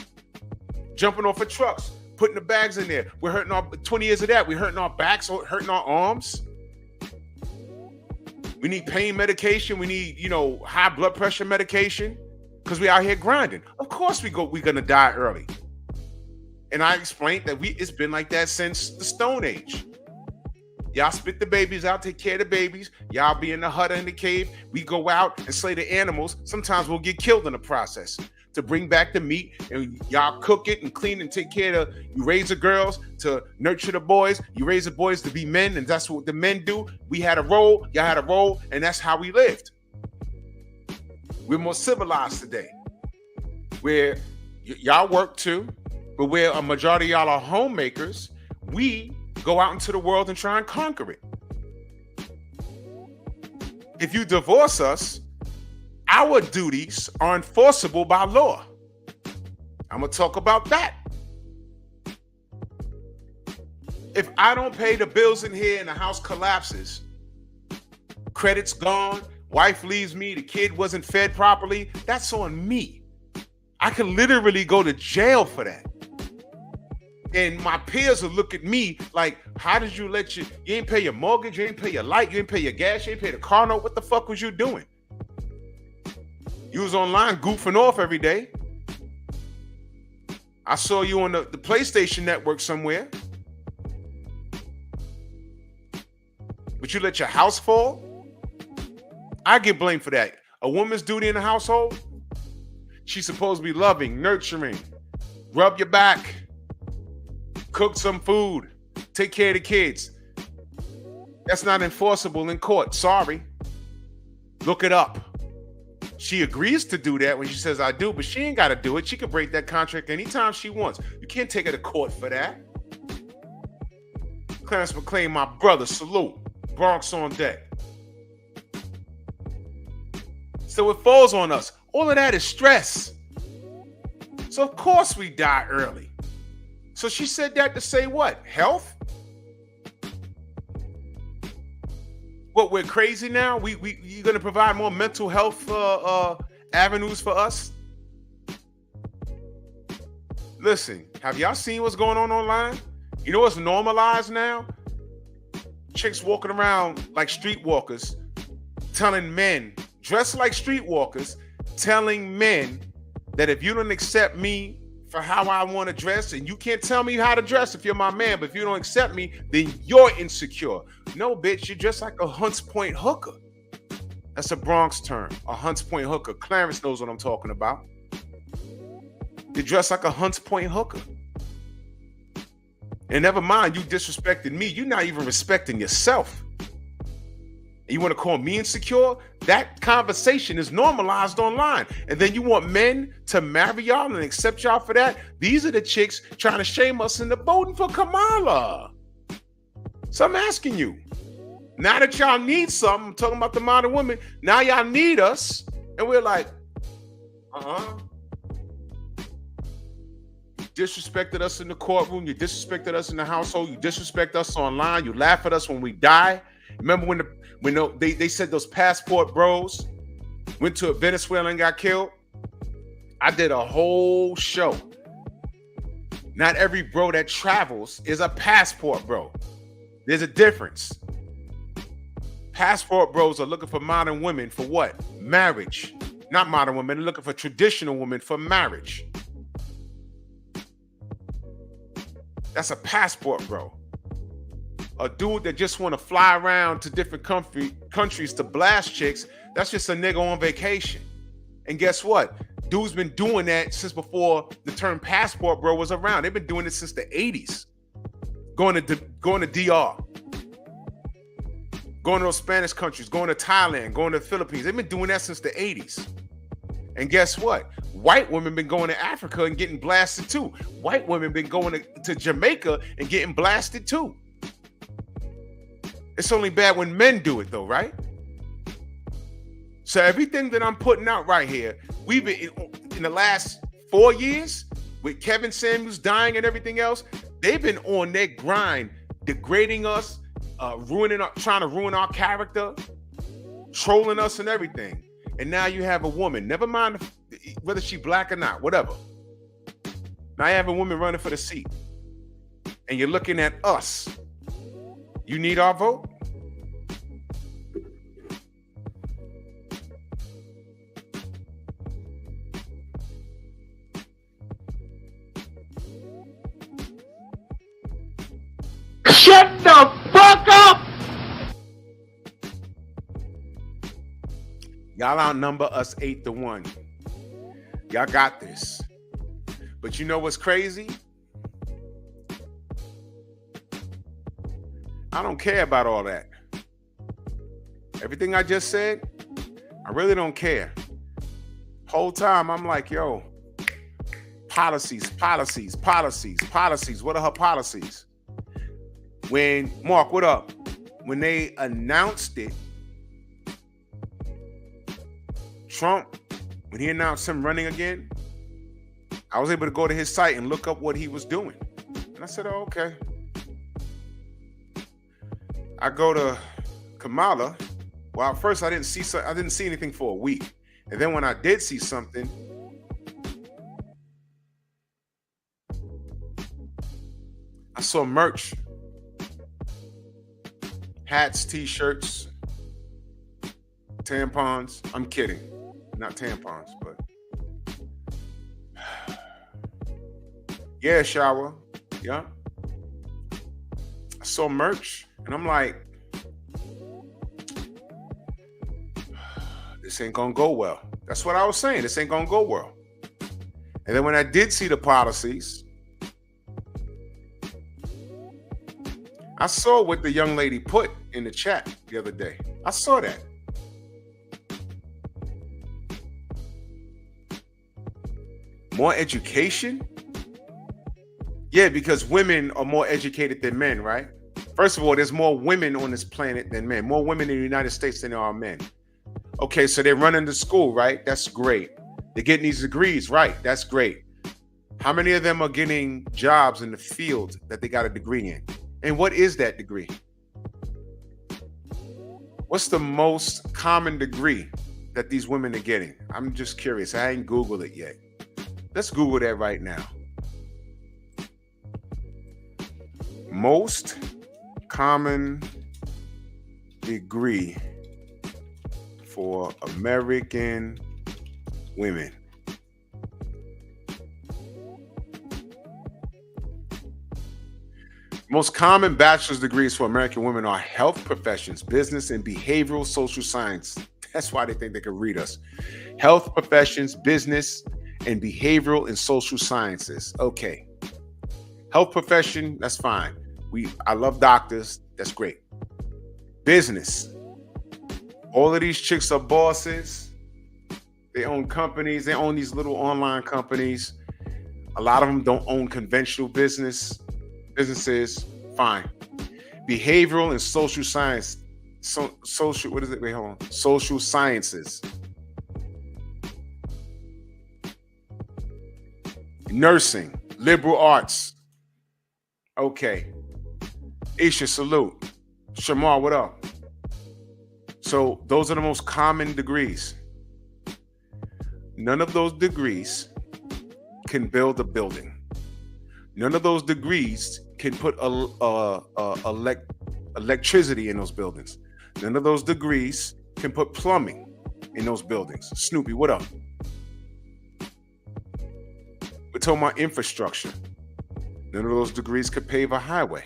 jumping off of trucks, putting the bags in there. We're hurting our 20 years of that. We're hurting our backs, hurting our arms. We need pain medication. We need, high blood pressure medication because we out here grinding. Of course we're gonna die early. And I explained that it's been like that since the Stone Age. Y'all spit the babies out, take care of the babies. Y'all be in the hut or in the cave. We go out and slay the animals. Sometimes we'll get killed in the process to bring back the meat. And y'all cook it and clean and take care of. You raise the girls to nurture the boys. You raise the boys to be men, and that's what the men do. We had a role, y'all had a role, and that's how we lived. We're more civilized today. Where y'all work too, but where a majority of y'all are homemakers, we go out into the world and try and conquer it. If you divorce us, our duties are enforceable by law. I'm going to talk about that. If I don't pay the bills in here and the house collapses, credit's gone, wife leaves me, the kid wasn't fed properly, that's on me. I can literally go to jail for that. And my peers will look at me like, how did you you ain't pay your mortgage, you ain't pay your light, you ain't pay your gas, you ain't pay the car note. What the fuck was you doing? You was online goofing off every day. I saw you on the PlayStation Network somewhere. But you let your house fall? I get blamed for that. A woman's duty in the household, she's supposed to be loving, nurturing, rub your back, cook some food, take care of the kids. That's not enforceable in court. Sorry. Look it up. She agrees to do that when she says I do, but she ain't got to do it. She can break that contract anytime she wants. You can't take her to court for that. Clarence McClain, my brother, salute. Bronx on deck. So it falls on us. All of that is stress. So of course we die early. So she said that to say what? Health? What, we're crazy now? You're gonna provide more mental health avenues for us? Listen, have y'all seen what's going on online? You know what's normalized now? Chicks walking around like streetwalkers, telling men, dressed like streetwalkers, telling men that if you don't accept me for how I want to dress, and you can't tell me how to dress if you're my man, but if you don't accept me, then you're insecure. No, bitch, you're just like a Hunts Point hooker. That's a Bronx term, a Hunts Point hooker. Clarence knows what I'm talking about. You dress like a Hunts Point hooker. And never mind, you disrespected me. You're not even respecting yourself. You want to call me insecure? That conversation is normalized online. And then you want men to marry y'all and accept y'all for that? These are the chicks trying to shame us into voting for Kamala. So I'm asking you, now that y'all need something, I'm talking about the modern women, now y'all need us. And we're like, You disrespected us in the courtroom. You disrespected us in the household. You disrespect us online. You laugh at us when we die. Remember when they said those passport bros went to Venezuela and got killed? I did a whole show. Not every bro that travels is a passport bro. There's a difference. Passport bros are looking for modern women for what? Marriage. Not modern women. They're looking for traditional women for marriage. That's a passport bro. A dude that just want to fly around to different countries to blast chicks, that's just a nigga on vacation. And guess what? Dude's been doing that since before the term passport bro was around. They've been doing it since the 80s. Going to DR. Going to those Spanish countries, going to Thailand, going to the Philippines. They've been doing that since the 80s. And guess what? White women been going to Africa and getting blasted too. White women been going to Jamaica and getting blasted too. It's only bad when men do it though, right? So everything that I'm putting out right here, we've been in the last 4 years with Kevin Samuels dying and everything else, they've been on their grind, degrading us, trying to ruin our character, trolling us and everything. And now you have a woman, never mind whether she black or not, whatever. Now you have a woman running for the seat. And you're looking at us. You need our vote? Shut the fuck up! Y'all outnumber us 8-1. Y'all got this. But you know what's crazy? I don't care about all that. Everything I just said, I really don't care. Whole time I'm like, yo, policies. What are her policies? When, Mark, what up? When they announced it, Trump, when he announced him running again, I was able to go to his site and look up what he was doing. And I said, oh, okay. I go to Kamala. Well, at first I didn't see anything for a week. And then when I did see something, I saw merch. Hats, t-shirts, tampons. I'm kidding. Not tampons, but yeah, shower. Yeah. I saw merch and I'm like, this ain't gonna go well. That's what I was saying. This ain't gonna go well. And then when I did see the policies, I saw what the young lady put in the chat the other day. I saw that. More education? Yeah, because women are more educated than men, right? First of all, there's more women on this planet than men. More women in the United States than there are men. Okay, so they're running to school, right? That's great. They're getting these degrees, right? That's great. How many of them are getting jobs in the field that they got a degree in? And what is that degree? What's the most common degree that these women are getting? I'm just curious. I ain't Googled it yet. Let's Google that right now. Most common degree for American women. Most common bachelor's degrees for American women are health professions, business, and behavioral social science. That's why they think they can read us. Health professions, business, and behavioral and social sciences. Okay. Health profession, that's fine. I love doctors. That's great. Business. All of these chicks are bosses. They own companies. They own these little online companies. A lot of them don't own conventional businesses. Fine. Behavioral and social science. Social, what is it? Wait, hold on. Social sciences. Nursing. Liberal arts. Okay. Isha, salute. Shamar, what up? So those are the most common degrees. None of those degrees can build a building. None of those degrees can put electricity in those buildings. None of those degrees can put plumbing in those buildings. Snoopy, what up? We're talking about infrastructure. None of those degrees could pave a highway,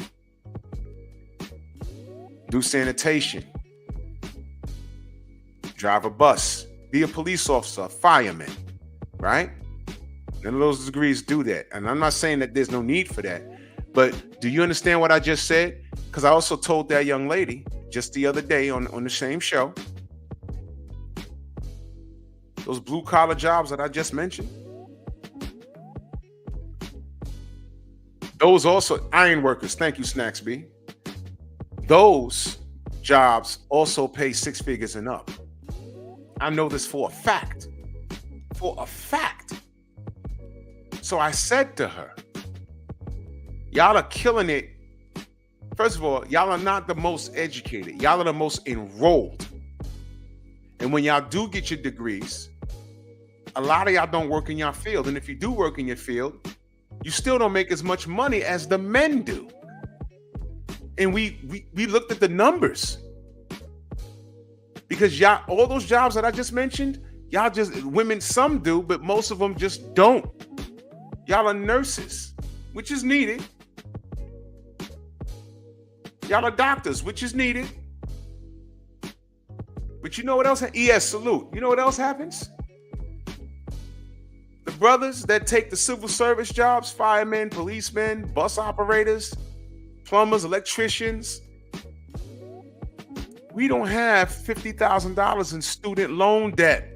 do sanitation, drive a bus, be a police officer, a fireman, right? None of those degrees do that. And I'm not saying that there's no need for that, but do you understand what I just said? Because I also told that young lady just the other day on the same show, those blue collar jobs that I just mentioned, those also, iron workers, thank you, Snacks B. Those jobs also pay 6 figures and up. I know this for a fact. For a fact. So I said to her, y'all are killing it. First of all, y'all are not the most educated. Y'all are the most enrolled. And when y'all do get your degrees, a lot of y'all don't work in your field. And if you do work in your field, you still don't make as much money as the men do. And we looked at the numbers. Because y'all, all those jobs that I just mentioned, y'all just, women, some do, but most of them just don't. Y'all are nurses, which is needed. Y'all are doctors, which is needed. But you know what else? ES, salute. You know what else happens? The brothers that take the civil service jobs, firemen, policemen, bus operators, plumbers, electricians, we don't have $50,000 in student loan debt.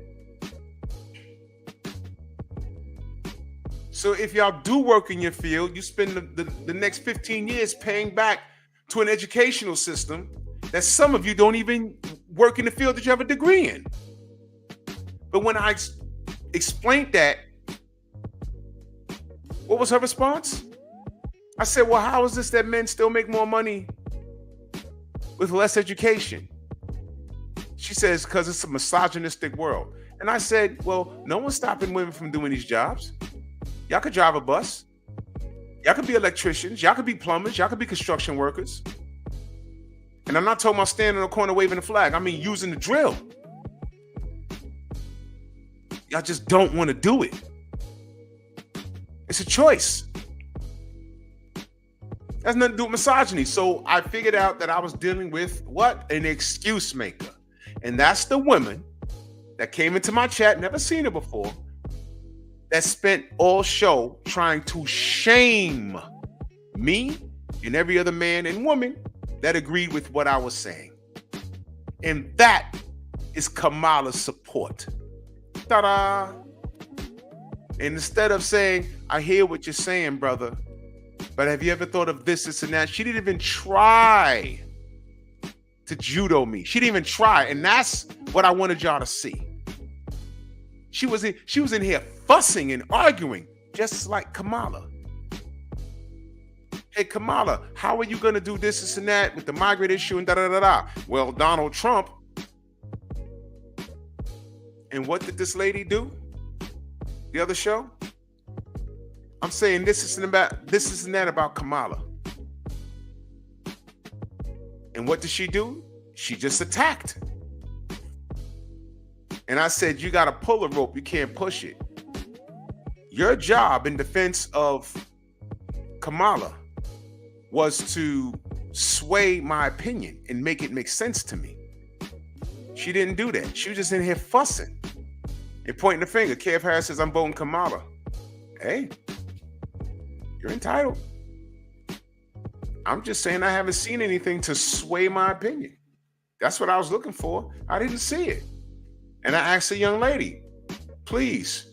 So if y'all do work in your field, you spend the next 15 years paying back to an educational system that some of you don't even work in the field that you have a degree in. But when I explained that, what was her response? I said, well, how is this that men still make more money with less education? She says, because it's a misogynistic world. And I said, well, no one's stopping women from doing these jobs. Y'all could drive a bus. Y'all could be electricians. Y'all could be plumbers. Y'all could be construction workers. And I'm not talking about standing in a corner waving a flag. I mean using the drill. Y'all just don't want to do it. It's a choice. That's nothing to do with misogyny. So I figured out that I was dealing with what? An excuse maker. And that's the woman that came into my chat, never seen her before, that spent all show trying to shame me and every other man and woman that agreed with what I was saying. And that is Kamala's support. Ta-da! And instead of saying, I hear what you're saying, brother, but have you ever thought of this and that? She didn't even try to judo me. She didn't even try. And that's what I wanted y'all to see. She was in here fussing and arguing, just like Kamala. Hey, Kamala, how are you going to do this and that with the migrant issue and da-da-da-da? Well, Donald Trump. And what did this lady do? The other show? I'm saying this and that about Kamala. And what did she do? She just attacked. And I said, you got to pull a rope. You can't push it. Your job in defense of Kamala was to sway my opinion and make it make sense to me. She didn't do that. She was just in here fussing. They're pointing the finger. KF Harris says, I'm voting Kamala. Hey, you're entitled. I'm just saying I haven't seen anything to sway my opinion. That's what I was looking for. I didn't see it. And I asked the young lady, please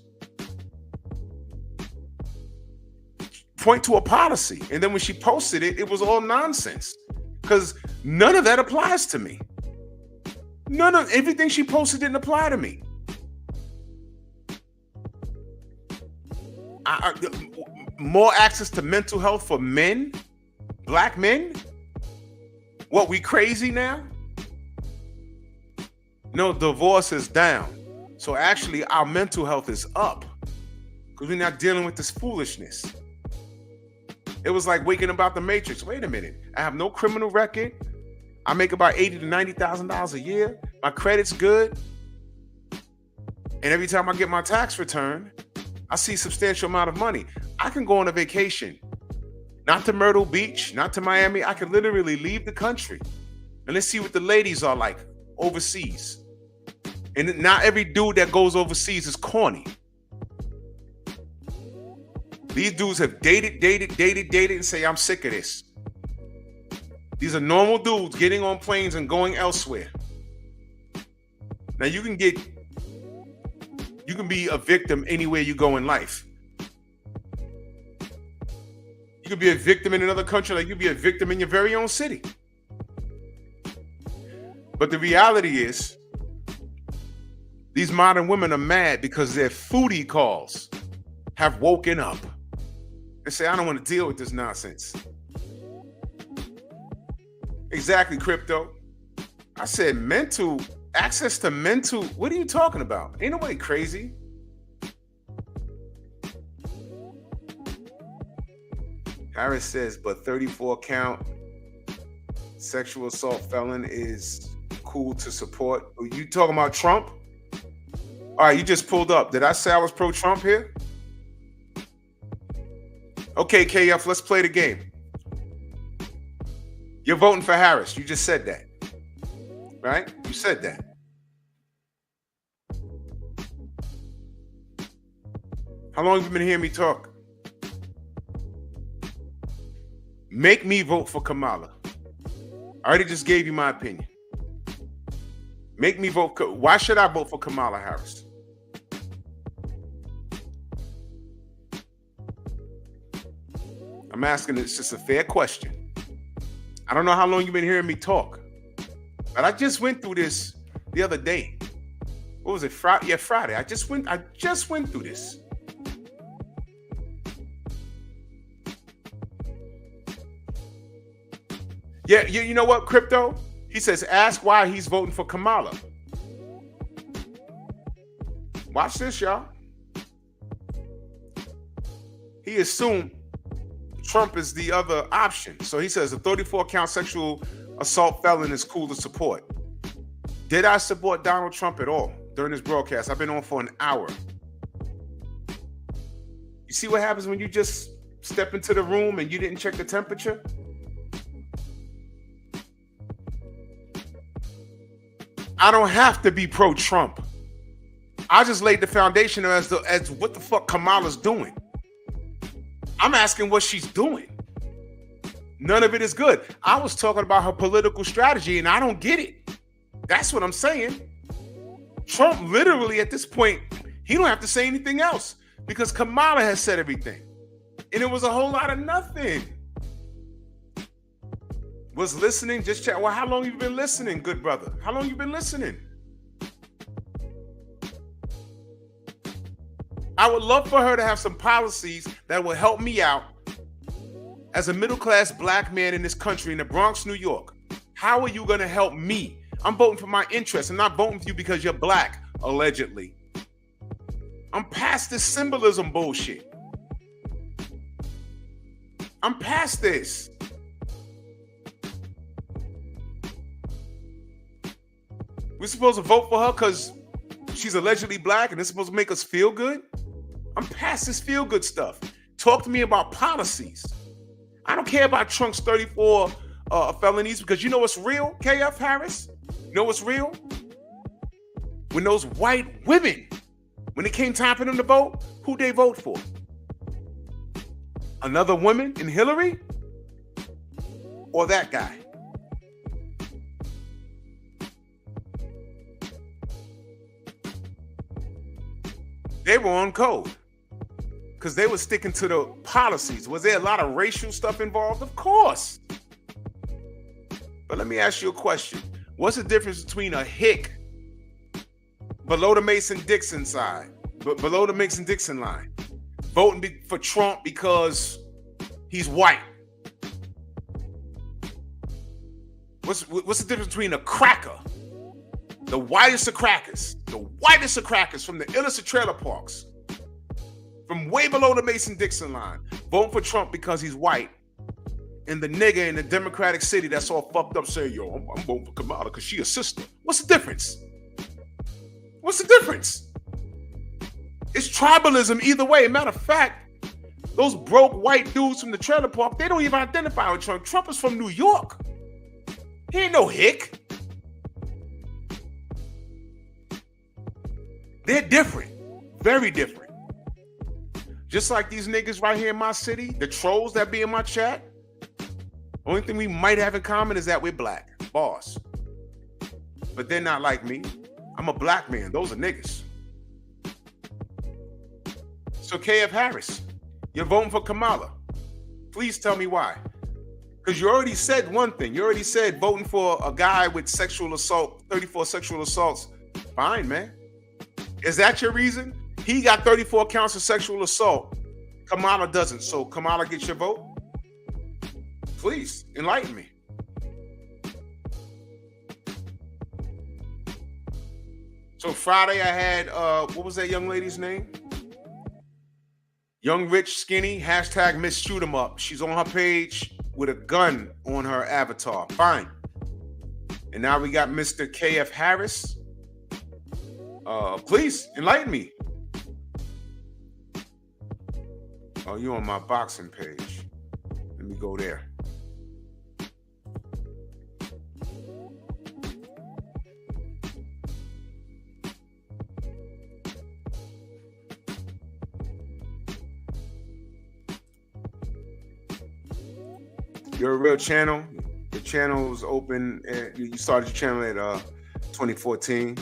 point to a policy. And then when she posted it, it was all nonsense because none of that applies to me. Everything she posted didn't apply to me. More access to mental health for men, black men. What, we crazy now? No, divorce is down. So actually our mental health is up because we're not dealing with this foolishness. It was like waking up out the Matrix. Wait a minute. I have no criminal record. I make about $80,000 to $90,000 a year. My credit's good. And every time I get my tax return, I see a substantial amount of money. I can go on a vacation, not to Myrtle Beach, not to Miami. I can literally leave the country and let's see what the ladies are like overseas. And not every dude that goes overseas is corny. These dudes have dated, and say, I'm sick of this. These are normal dudes getting on planes and going elsewhere. Now you can be a victim anywhere you go in life. You can be a victim in another country like you can be a victim in your very own city. But the reality is, these modern women are mad because their foodie calls have woken up. They say, I don't want to deal with this nonsense. Exactly, Crypto. I said access to mental, what are you talking about? Ain't nobody crazy. Harris says, but 34 count sexual assault felon is cool to support. Are you talking about Trump? All right, you just pulled up. Did I say I was pro-Trump here? Okay, KF, let's play the game. You're voting for Harris. You just said that. Right? You said that. How long have you been hearing me talk? Make me vote for Kamala. I already just gave you my opinion. Make me vote. Why should I vote for Kamala Harris? I'm asking, it's just a fair question. I don't know how long you've been hearing me talk, but I just went through this the other day. What was it? Friday? Yeah, Friday. I just went through this. Yeah, you know what, Crypto? He says, ask why he's voting for Kamala. Watch this, y'all. He assumed Trump is the other option. So he says a 34 count sexual assault felon is cool to support. Did I support Donald Trump at all during this broadcast? I've been on for an hour. You see what happens when you just step into the room and you didn't check the temperature? I don't have to be pro-Trump. I just laid the foundation as what the fuck Kamala's doing. I'm asking what she's doing. None of it is good. I was talking about her political strategy and I don't get it. That's what I'm saying. Trump literally at this point, he don't have to say anything else because Kamala has said everything. And it was a whole lot of nothing. Was listening, just chat. Well, how long you been listening, good brother? How long you been listening? I would love for her to have some policies that will help me out as a middle-class black man in this country, in the Bronx, New York. How are you going to help me? I'm voting for my interests. I'm not voting for you because you're black, allegedly. I'm past this symbolism bullshit. I'm past this. We're supposed to vote for her because she's allegedly black and it's supposed to make us feel good? I'm past this feel good stuff. Talk to me about policies. I don't care about Trump's 34 felonies because you know what's real, KF Harris? You know what's real? When those white women When it came time for them to vote, who'd they vote for? Another woman in Hillary? Or that guy? They were on code because they were sticking to the policies. Was there a lot of racial stuff involved? Of course. But let me ask you a question. What's the difference between a hick below the Mason-Dixon side, below the Mason-Dixon line, voting for Trump because he's white? What's the difference between a cracker, the whitest of crackers from the illest of trailer parks, from way below the Mason-Dixon line, voting for Trump because he's white, and the nigga in the Democratic city that's all fucked up saying, yo, I'm voting for Kamala because she a sister? What's the difference? What's the difference? It's tribalism either way. Matter of fact, those broke white dudes from the trailer park, they don't even identify with Trump. Trump is from New York. He ain't no hick. They're different. Very different. Just like these niggas right here in my city, the trolls that be in my chat, only thing we might have in common is that we're black. Boss. But they're not like me. I'm a black man. Those are niggas. So K.F. Harris, you're voting for Kamala. Please tell me why. Because you already said one thing. You already said voting for a guy with sexual assault, 34 sexual assaults. Fine, man. Is that your reason? He got 34 counts of sexual assault. Kamala doesn't. So Kamala gets your vote? Please, enlighten me. So Friday I had, what was that young lady's name? Young, rich, skinny, hashtag Miss Shoot 'em Up. She's on her page with a gun on her avatar. Fine. And now we got Mr. K.F. Harris. Please, enlighten me. Oh, you on my boxing page. Let me go there. You're a real channel. The channel was open. You started your channel at 2014.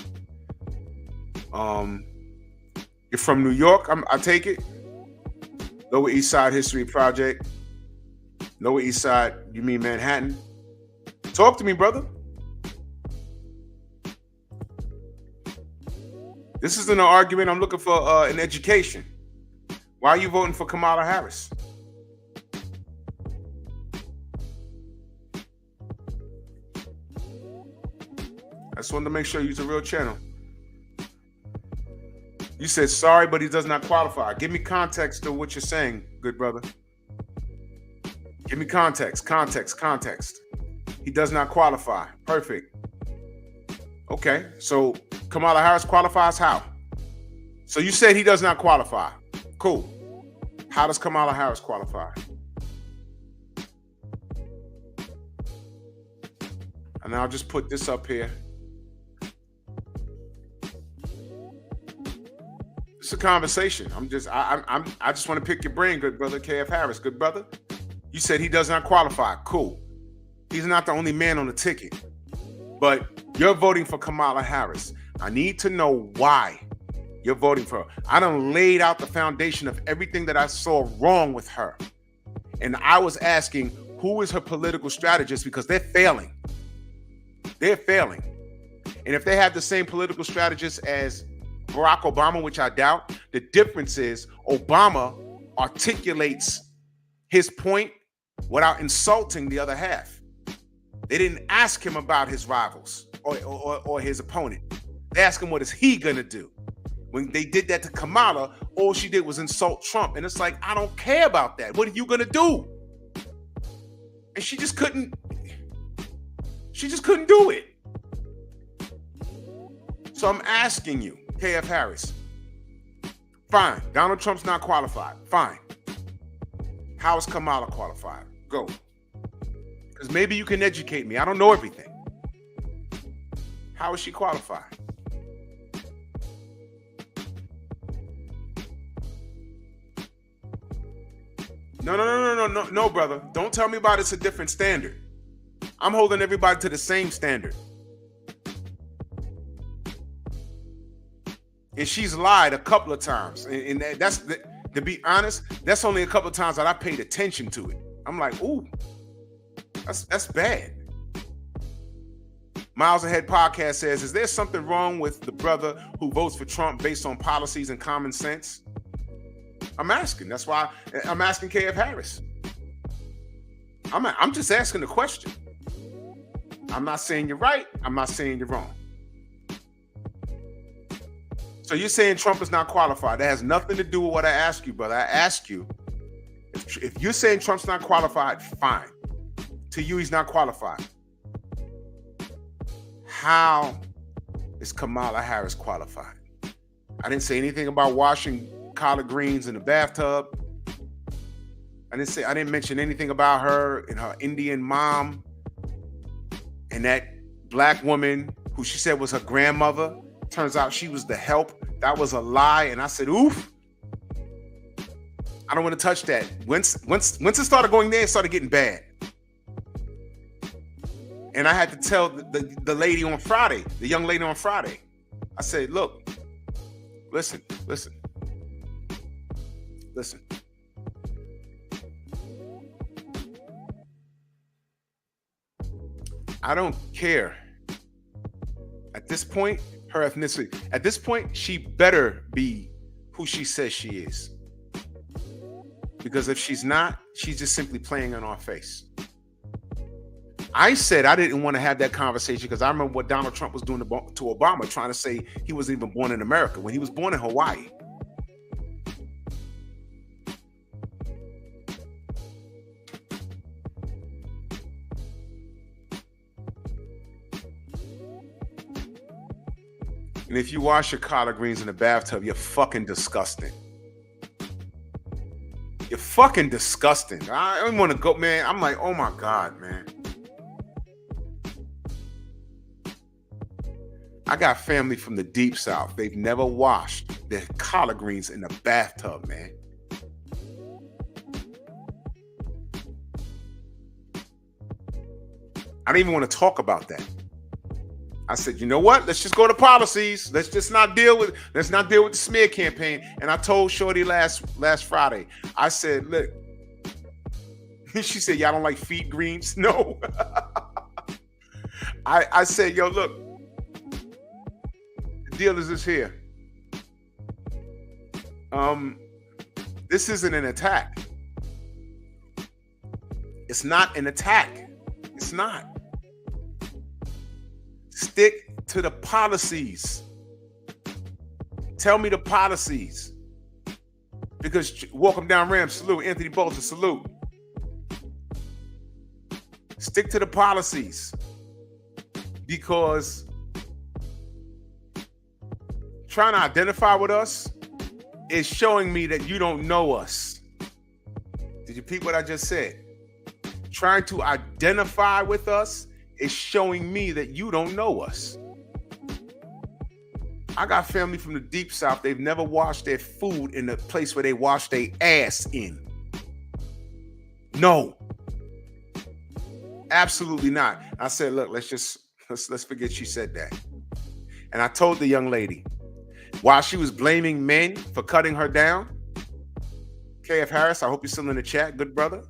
You're from New York, I take it. Lower East Side History Project. Lower East Side, you mean Manhattan? Talk to me, brother. This isn't an argument. I'm looking for an education. Why are you voting for Kamala Harris? I just wanted to make sure you're a real channel. You said sorry, but he does not qualify. Give me context to what you're saying, good brother. Give me context. He does not qualify. Perfect. Okay, so Kamala Harris qualifies how? So you said he does not qualify. Cool. How does Kamala Harris qualify? And I'll just put this up here. It's a conversation. I just want to pick your brain, good brother. K.F. Harris, good brother. You said he does not qualify. Cool. He's not the only man on the ticket. But you're voting for Kamala Harris. I need to know why you're voting for her. I done laid out the foundation of everything that I saw wrong with her. And I was asking, who is her political strategist? Because they're failing. They're failing. And if they have the same political strategist as Barack Obama, which I doubt, the difference is Obama articulates his point without insulting the other half. They didn't ask him about his rivals or his opponent. They asked him, what is he gonna do? When they did that to Kamala, all she did was insult Trump. And it's like, I don't care about that. What are you gonna do? And she just couldn't do it. So I'm asking you, K.F. Harris, fine, Donald Trump's not qualified. Fine. How is Kamala qualified? Go. Because maybe you can educate me. I don't know everything. How is she qualified? No, brother. Don't tell me about it's a different standard. I'm holding everybody to the same standard. And she's lied a couple of times. And to be honest, that's only a couple of times that I paid attention to it. I'm like, ooh, that's bad. Miles Ahead Podcast says, is there something wrong with the brother who votes for Trump based on policies and common sense? I'm asking. That's why I'm asking KF Harris. I'm just asking the question. I'm not saying you're right. I'm not saying you're wrong. So you're saying Trump is not qualified. That has nothing to do with what I asked you, brother. I asked you, if you're saying Trump's not qualified, fine. To you, he's not qualified. How is Kamala Harris qualified? I didn't say anything about washing collard greens in the bathtub. I didn't mention anything about her and her Indian mom and that black woman who she said was her grandmother. Turns out she was the help. That was a lie. And I said, oof. I don't want to touch that. Once it started going there, it started getting bad. And I had to tell the lady on Friday, the young lady on Friday, I said, look, listen. I don't care. At this point, her ethnicity. At this point, she better be who she says she is. Because if she's not, she's just simply playing in our face. I said I didn't want to have that conversation because I remember what Donald Trump was doing to Obama, trying to say he wasn't even born in America when he was born in Hawaii. And if you wash your collard greens in the bathtub, you're fucking disgusting. You're fucking disgusting. I don't want to go, man. I'm like, oh my God, man. I got family from the deep south. They've never washed their collard greens in the bathtub, man. I don't even want to talk about that. I said, you know what? Let's just go to policies. Let's not deal with the smear campaign. And I told Shorty last Friday, I said, look, she said, y'all don't like feet greens? No. I said, yo, look, the deal is this here. This isn't an attack. It's not an attack. It's not. Stick to the policies. Tell me the policies. Because welcome down Ram, salute. Anthony Bolton, salute. Stick to the policies. Because trying to identify with us is showing me that you don't know us. Did you peep what I just said? Trying to identify with us is showing me that you don't know us. I got family from the deep south. They've never washed their food in the place where they wash their ass in. No. Absolutely not. I said, look, let's forget she said that. And I told the young lady, while she was blaming men for cutting her down, KF Harris, I hope you're still in the chat, good brother.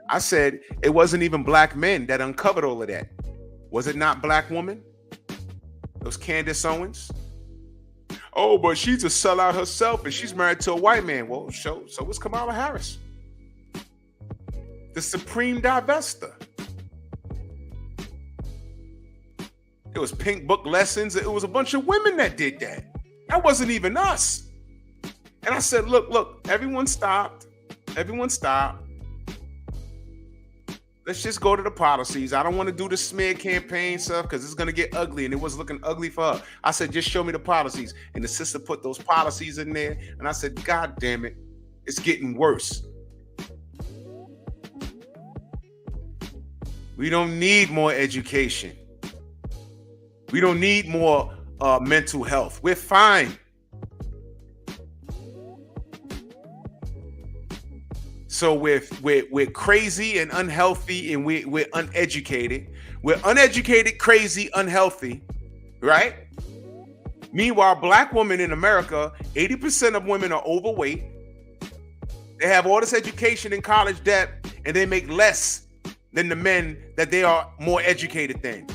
I said it wasn't even black men that uncovered all of that. Was it not black women? Those Candace Owens? Oh, but she's a sellout herself and she's married to a white man. Well, so was Kamala Harris. The supreme divester. It was Pink Book Lessons. It was a bunch of women that did that. That wasn't even us. And I said, look, everyone stopped. Everyone stopped. Let's just go to the policies. I don't want to do the smear campaign stuff because it's going to get ugly, and it was looking ugly for her. I said, just show me the policies. And the sister put those policies in there, and I said, God damn it, it's getting worse. We don't need more education. We don't need more mental health. We're fine. So we're crazy and unhealthy, and we're uneducated. We're uneducated, crazy, unhealthy, right? Meanwhile, black women in America, 80% of women are overweight. They have all this education and college debt, and they make less than the men that they are more educated than.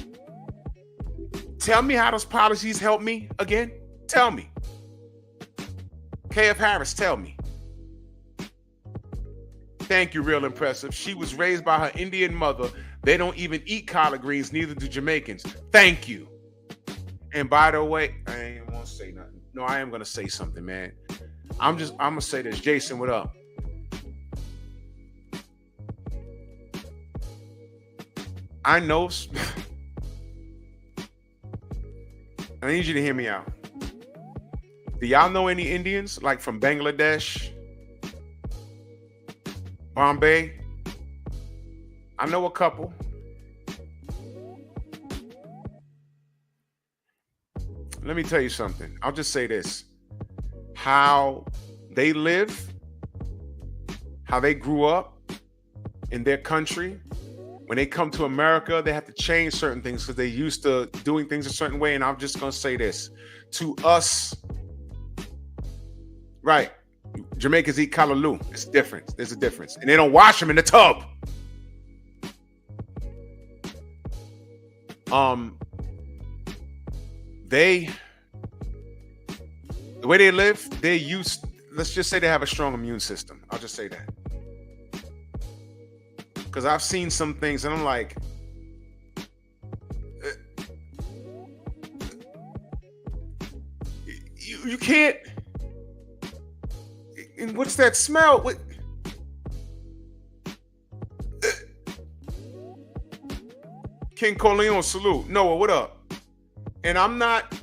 Tell me how those policies help me again. Tell me. KF Harris, tell me. Thank you, real impressive. She was raised by her Indian mother. They don't even eat collard greens, neither do Jamaicans. Thank you. And by the way, I ain't gonna say nothing. No, I am gonna say something, man. I'm gonna say this. Jason, what up? I know. I need you to hear me out. Do y'all know any Indians, like from Bangladesh, Bombay? I know a couple. Let me tell you something. I'll just say this. How they live, how they grew up in their country, when they come to America, they have to change certain things because they're used to doing things a certain way. And I'm just going to say this. To us, right, Jamaicans eat callaloo. It's different. There's a difference. And they don't wash them in the tub. The way they live, let's just say they have a strong immune system. I'll just say that. Because I've seen some things and I'm like, you can't. And what's that smell? What? King Corleone, salute. Noah, what up? And I'm not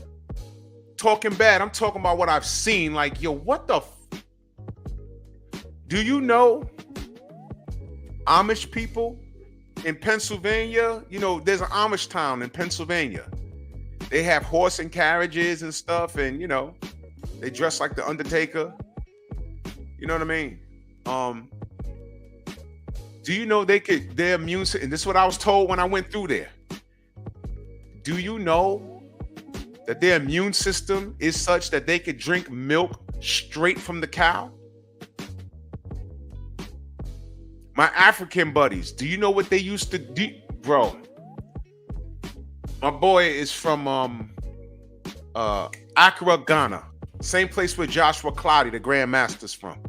talking bad. I'm talking about what I've seen. Like, yo, what the? Do you know Amish people in Pennsylvania? You know, there's an Amish town in Pennsylvania. They have horse and carriages and stuff, and you know, they dress like the Undertaker. You know what I mean? Do you know their immune system, and this is what I was told when I went through there. Do you know that their immune system is such that they could drink milk straight from the cow? My African buddies, do you know what they used to do? Bro, my boy is from Accra, Ghana. Same place where Joshua Cloudy, the Grandmaster's from.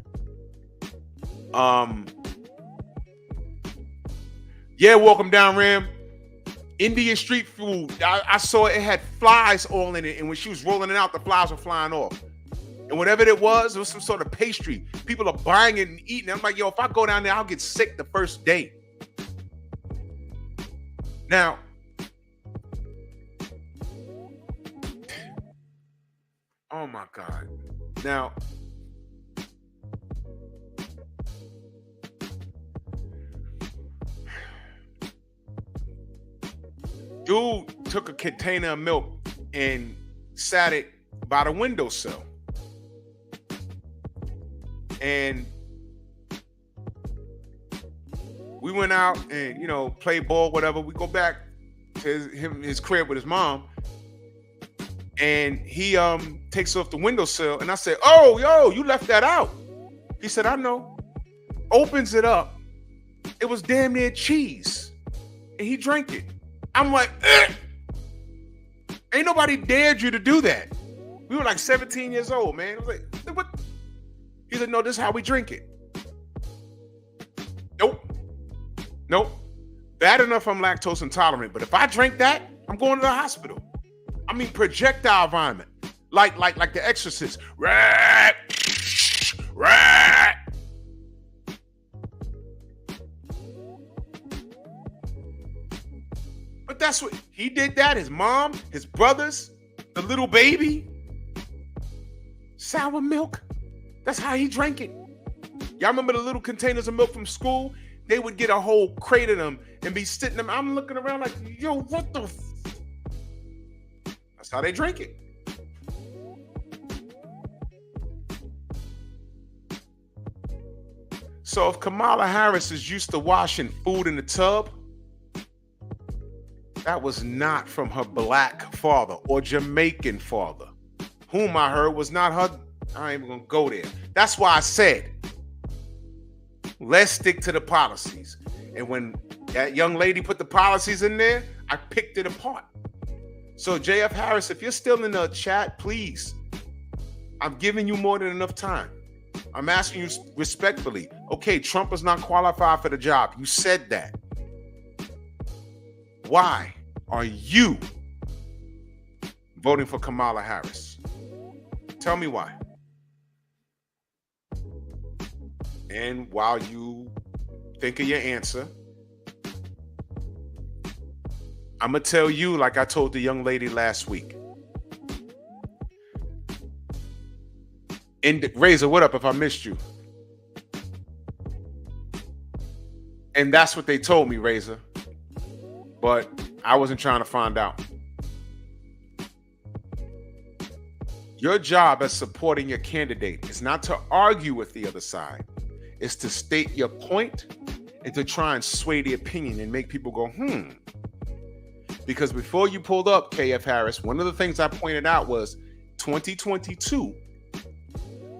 Yeah, welcome down, Ram. Indian street food. I saw it had flies all in it, and when she was rolling it out, the flies were flying off. And whatever it was some sort of pastry. People are buying it and eating it. I'm like, yo, if I go down there, I'll get sick the first day. Now, oh my God. Now, dude took a container of milk and sat it by the windowsill. And we went out and, you know, played ball, whatever. We go back to his crib with his mom. And he takes off the windowsill. And I said, oh, yo, you left that out. He said, I know. Opens it up. It was damn near cheese. And he drank it. I'm like, ain't nobody dared you to do that. We were like 17 years old, man. I was like, what? He said, no, this is how we drink it. Nope. Bad enough I'm lactose intolerant, but if I drink that, I'm going to the hospital. I mean, projectile vomit. Like The Exorcist. Rat. But that's what he did. That his mom, his brothers, the little baby. Sour milk. That's how he drank it. Y'all remember the little containers of milk from school? They would get a whole crate of them and be sitting them. I'm looking around like, yo, what the? That's how they drink it. So if Kamala Harris is used to washing food in the tub, that was not from her black father or Jamaican father, whom I heard was not her. I ain't even gonna go there. That's why I said, let's stick to the policies. And when that young lady put the policies in there, I picked it apart. So JF Harris, if you're still in the chat, please, I'm giving you more than enough time. I'm asking you respectfully. Okay, Trump is not qualified for the job. You said that. Why are you voting for Kamala Harris? Tell me why. And while you think of your answer, I'm going to tell you like I told the young lady last week. And Razor, what up if I missed you? And that's what they told me, Razor. But I wasn't trying to find out. Your job as supporting your candidate is not to argue with the other side. It's to state your point and to try and sway the opinion and make people go, Because before you pulled up, KF Harris, one of the things I pointed out was 2022,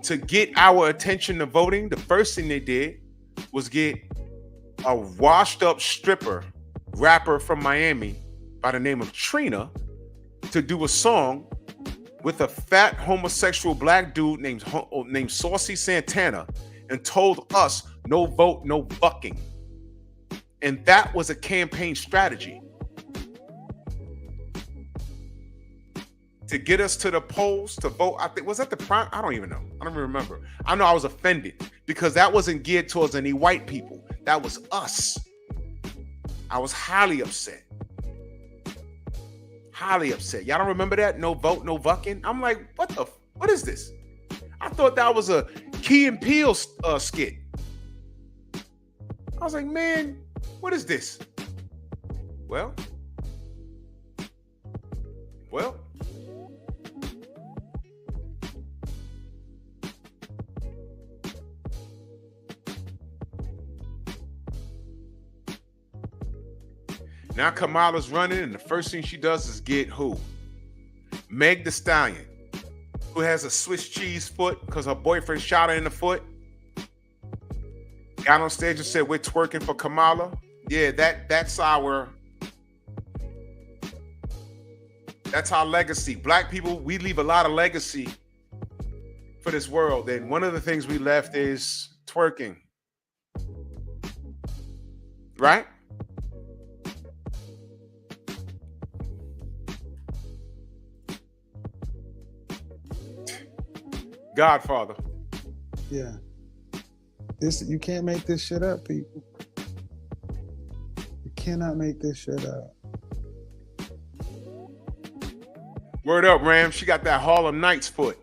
to get our attention to voting, the first thing they did was get a washed up stripper rapper from Miami by the name of Trina to do a song with a fat homosexual black dude named Saucy Santana, and told us no vote, no fucking. And that was a campaign strategy to get us to the polls to vote. I think, was that the prime? I don't even know. I don't even remember. I know I was offended because that wasn't geared towards any white people. That was us. I was highly upset. Highly upset. Y'all don't remember that? No vote, no fucking. I'm like, what is this? I thought that was a Key and Peele skit. I was like, man, what is this? Well. Now Kamala's running, and the first thing she does is get who? Meg Thee Stallion, who has a Swiss cheese foot because her boyfriend shot her in the foot. Got on stage and said, we're twerking for Kamala. Yeah, that's our legacy. Black people, we leave a lot of legacy for this world. And one of the things we left is twerking. Right? Godfather. Yeah. You can't make this shit up, people. You cannot make this shit up. Word up, Ram. She got that Harlem Nights foot.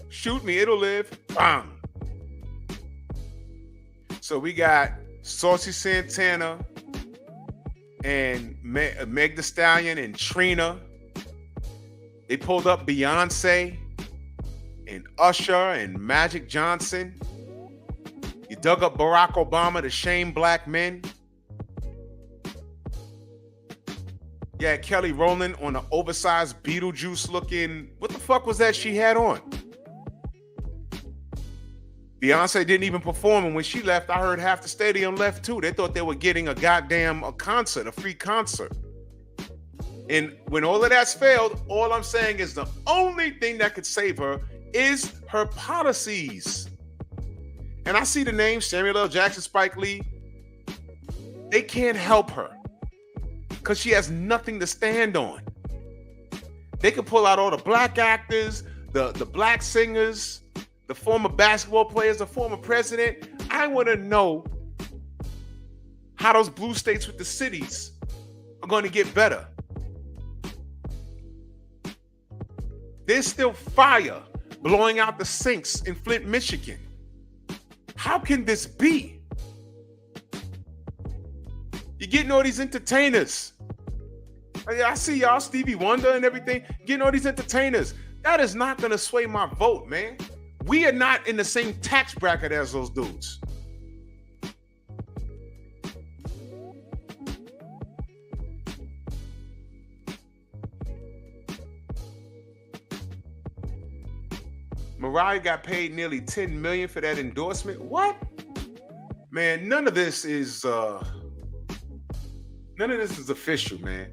Shoot me, it'll live. Bam. So we got Saucy Santana and Meg Thee Stallion and Trina. They pulled up Beyonce and Usher and Magic Johnson. You dug up Barack Obama to shame black men. You had Kelly Rowland on an oversized Beetlejuice looking. What the fuck was that she had on? Beyonce didn't even perform, and when she left, I heard half the stadium left too. They thought they were getting a concert, a free concert. And when all of that's failed, all I'm saying is the only thing that could save her is her policies. And I see the names Samuel L. Jackson, Spike Lee. They can't help her because she has nothing to stand on. They could pull out all the black actors, the black singers, the former basketball players, the former president. I want to know how those blue states with the cities are going to get better. There's still fire blowing out the sinks in Flint, Michigan. How can this be? You're getting all these entertainers. I see y'all, Stevie Wonder and everything, getting all these entertainers. That is not going to sway my vote, man. We are not in the same tax bracket as those dudes. Mariah got paid nearly $10 million for that endorsement. What? Man, none of this is official, man.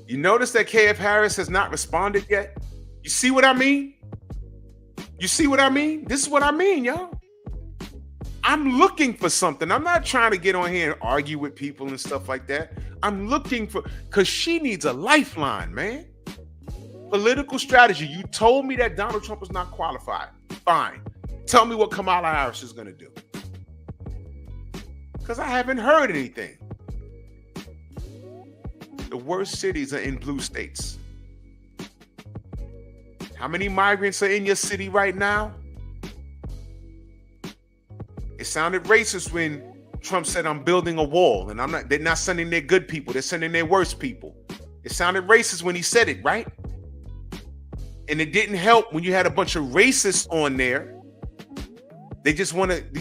You notice that KF Harris has not responded yet? You see what I mean? You see what I mean? This is what I mean, y'all. I'm looking for something. I'm not trying to get on here and argue with people and stuff like that. I'm looking for, because she needs a lifeline, man. Political strategy. You told me that Donald Trump was not qualified. Fine. Tell me what Kamala Harris is going to do. Because I haven't heard anything. The worst cities are in blue states. How many migrants are in your city right now? It sounded racist when Trump said, I'm building a wall, and they're not sending their good people, they're sending their worst people. It sounded racist when he said it, right? And it didn't help when you had a bunch of racists on there. They just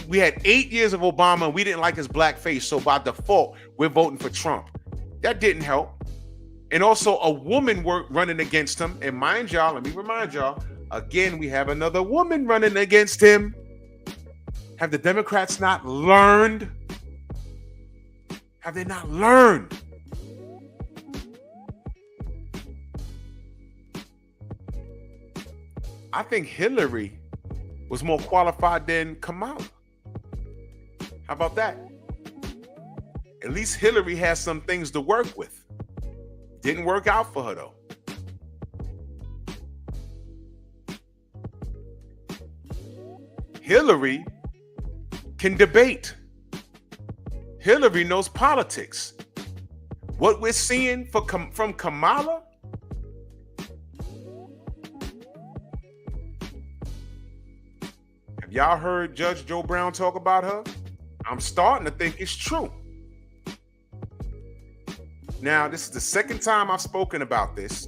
we had 8 years of Obama and we didn't like his black face. So by default, we're voting for Trump. That didn't help. And also a woman running against him. And mind y'all, let me remind y'all, again, we have another woman running against him. Have the Democrats not learned? Have they not learned? I think Hillary was more qualified than Kamala. How about that? At least Hillary has some things to work with. Didn't work out for her, though. Hillary can debate. Hillary knows politics. What we're seeing from Kamala, have y'all heard Judge Joe Brown talk about her? I'm starting to think it's true. Now, this is the second time I've spoken about this.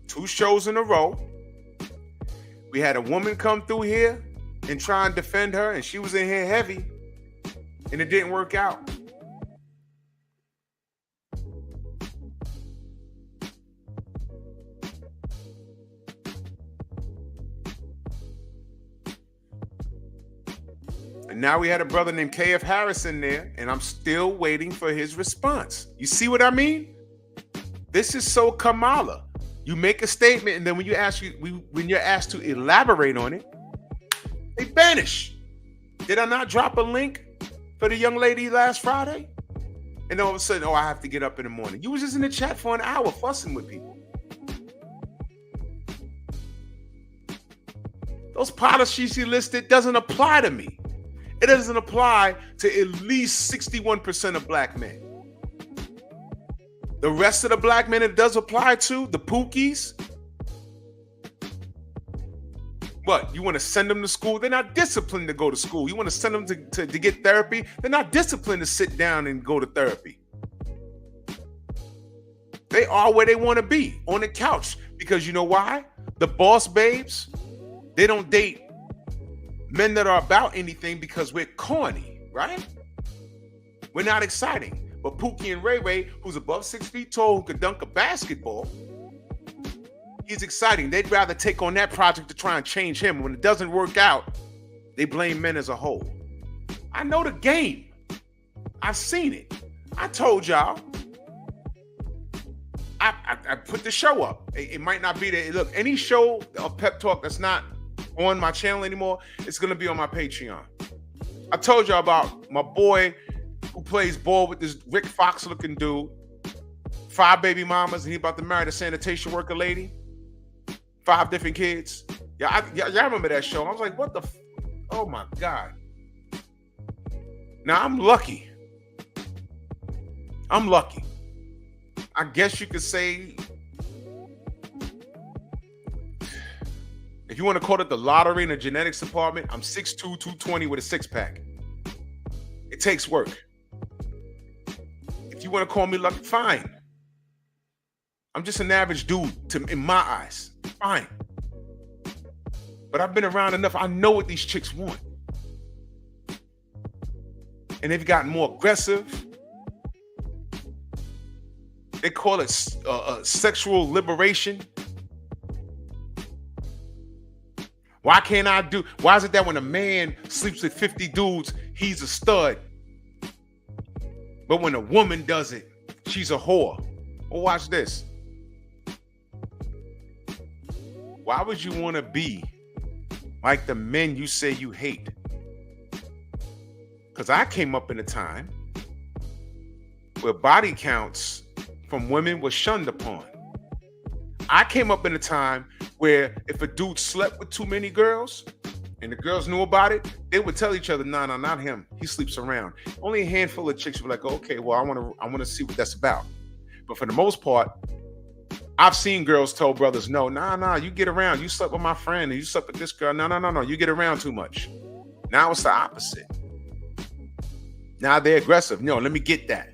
2 shows in a row. We had a woman come through here and try and defend her, and she was in here heavy, and it didn't work out. And now we had a brother named KF Harris in there, and I'm still waiting for his response. You see what I mean? This is so Kamala. You make a statement, and then when you're asked to elaborate on it, they vanish. Did I not drop a link for the young lady last Friday? And all of a sudden, I have to get up in the morning. You was just in the chat for an hour fussing with people. Those policies you listed doesn't apply to me. It doesn't apply to at least 61% of black men. The rest of the black men it does apply to, the Pookies. What, you want to send them to school? They're not disciplined to go to school. You want to send them to get therapy? They're not disciplined to sit down and go to therapy. They are where they want to be, on the couch. Because you know why? The boss babes, they don't date men that are about anything because we're corny, right? We're not exciting. But Pookie and Ray Ray, who's above 6 feet tall, who could dunk a basketball, he's exciting. They'd rather take on that project to try and change him. When it doesn't work out, they blame men as a whole. I know the game. I've seen it. I told y'all. I put the show up. It might not be there. Look, any show of Pep Talk that's not on my channel anymore, it's going to be on my Patreon. I told y'all about my boy who plays ball with this Rick Fox looking dude. 5 baby mamas, and he about to marry the sanitation worker lady. 5 different kids. Y'all remember that show? I was like, what the oh my God. Now I'm lucky. I guess you could say, if you want to call it the lottery in the genetics department, I'm 6'2", 220 with a 6-pack. It takes work. If you want to call me lucky, fine. I'm just an average dude in my eyes. Fine. But I've been around enough. I know what these chicks want. And they've gotten more aggressive. They call it sexual liberation. Why is it that when a man sleeps with 50 dudes, he's a stud? But when a woman does it, she's a whore. Well, watch this. Why would you want to be like the men you say you hate? Because I came up in a time where body counts from women were shunned upon. I came up in a time where if a dude slept with too many girls and the girls knew about it, they would tell each other, no, not him. He sleeps around. Only a handful of chicks were like, okay, well, I want to see what that's about. But for the most part, I've seen girls tell brothers, no, you get around. You slept with my friend and you slept with this girl. No, you get around too much. Now it's the opposite. Now they're aggressive. No, let me get that.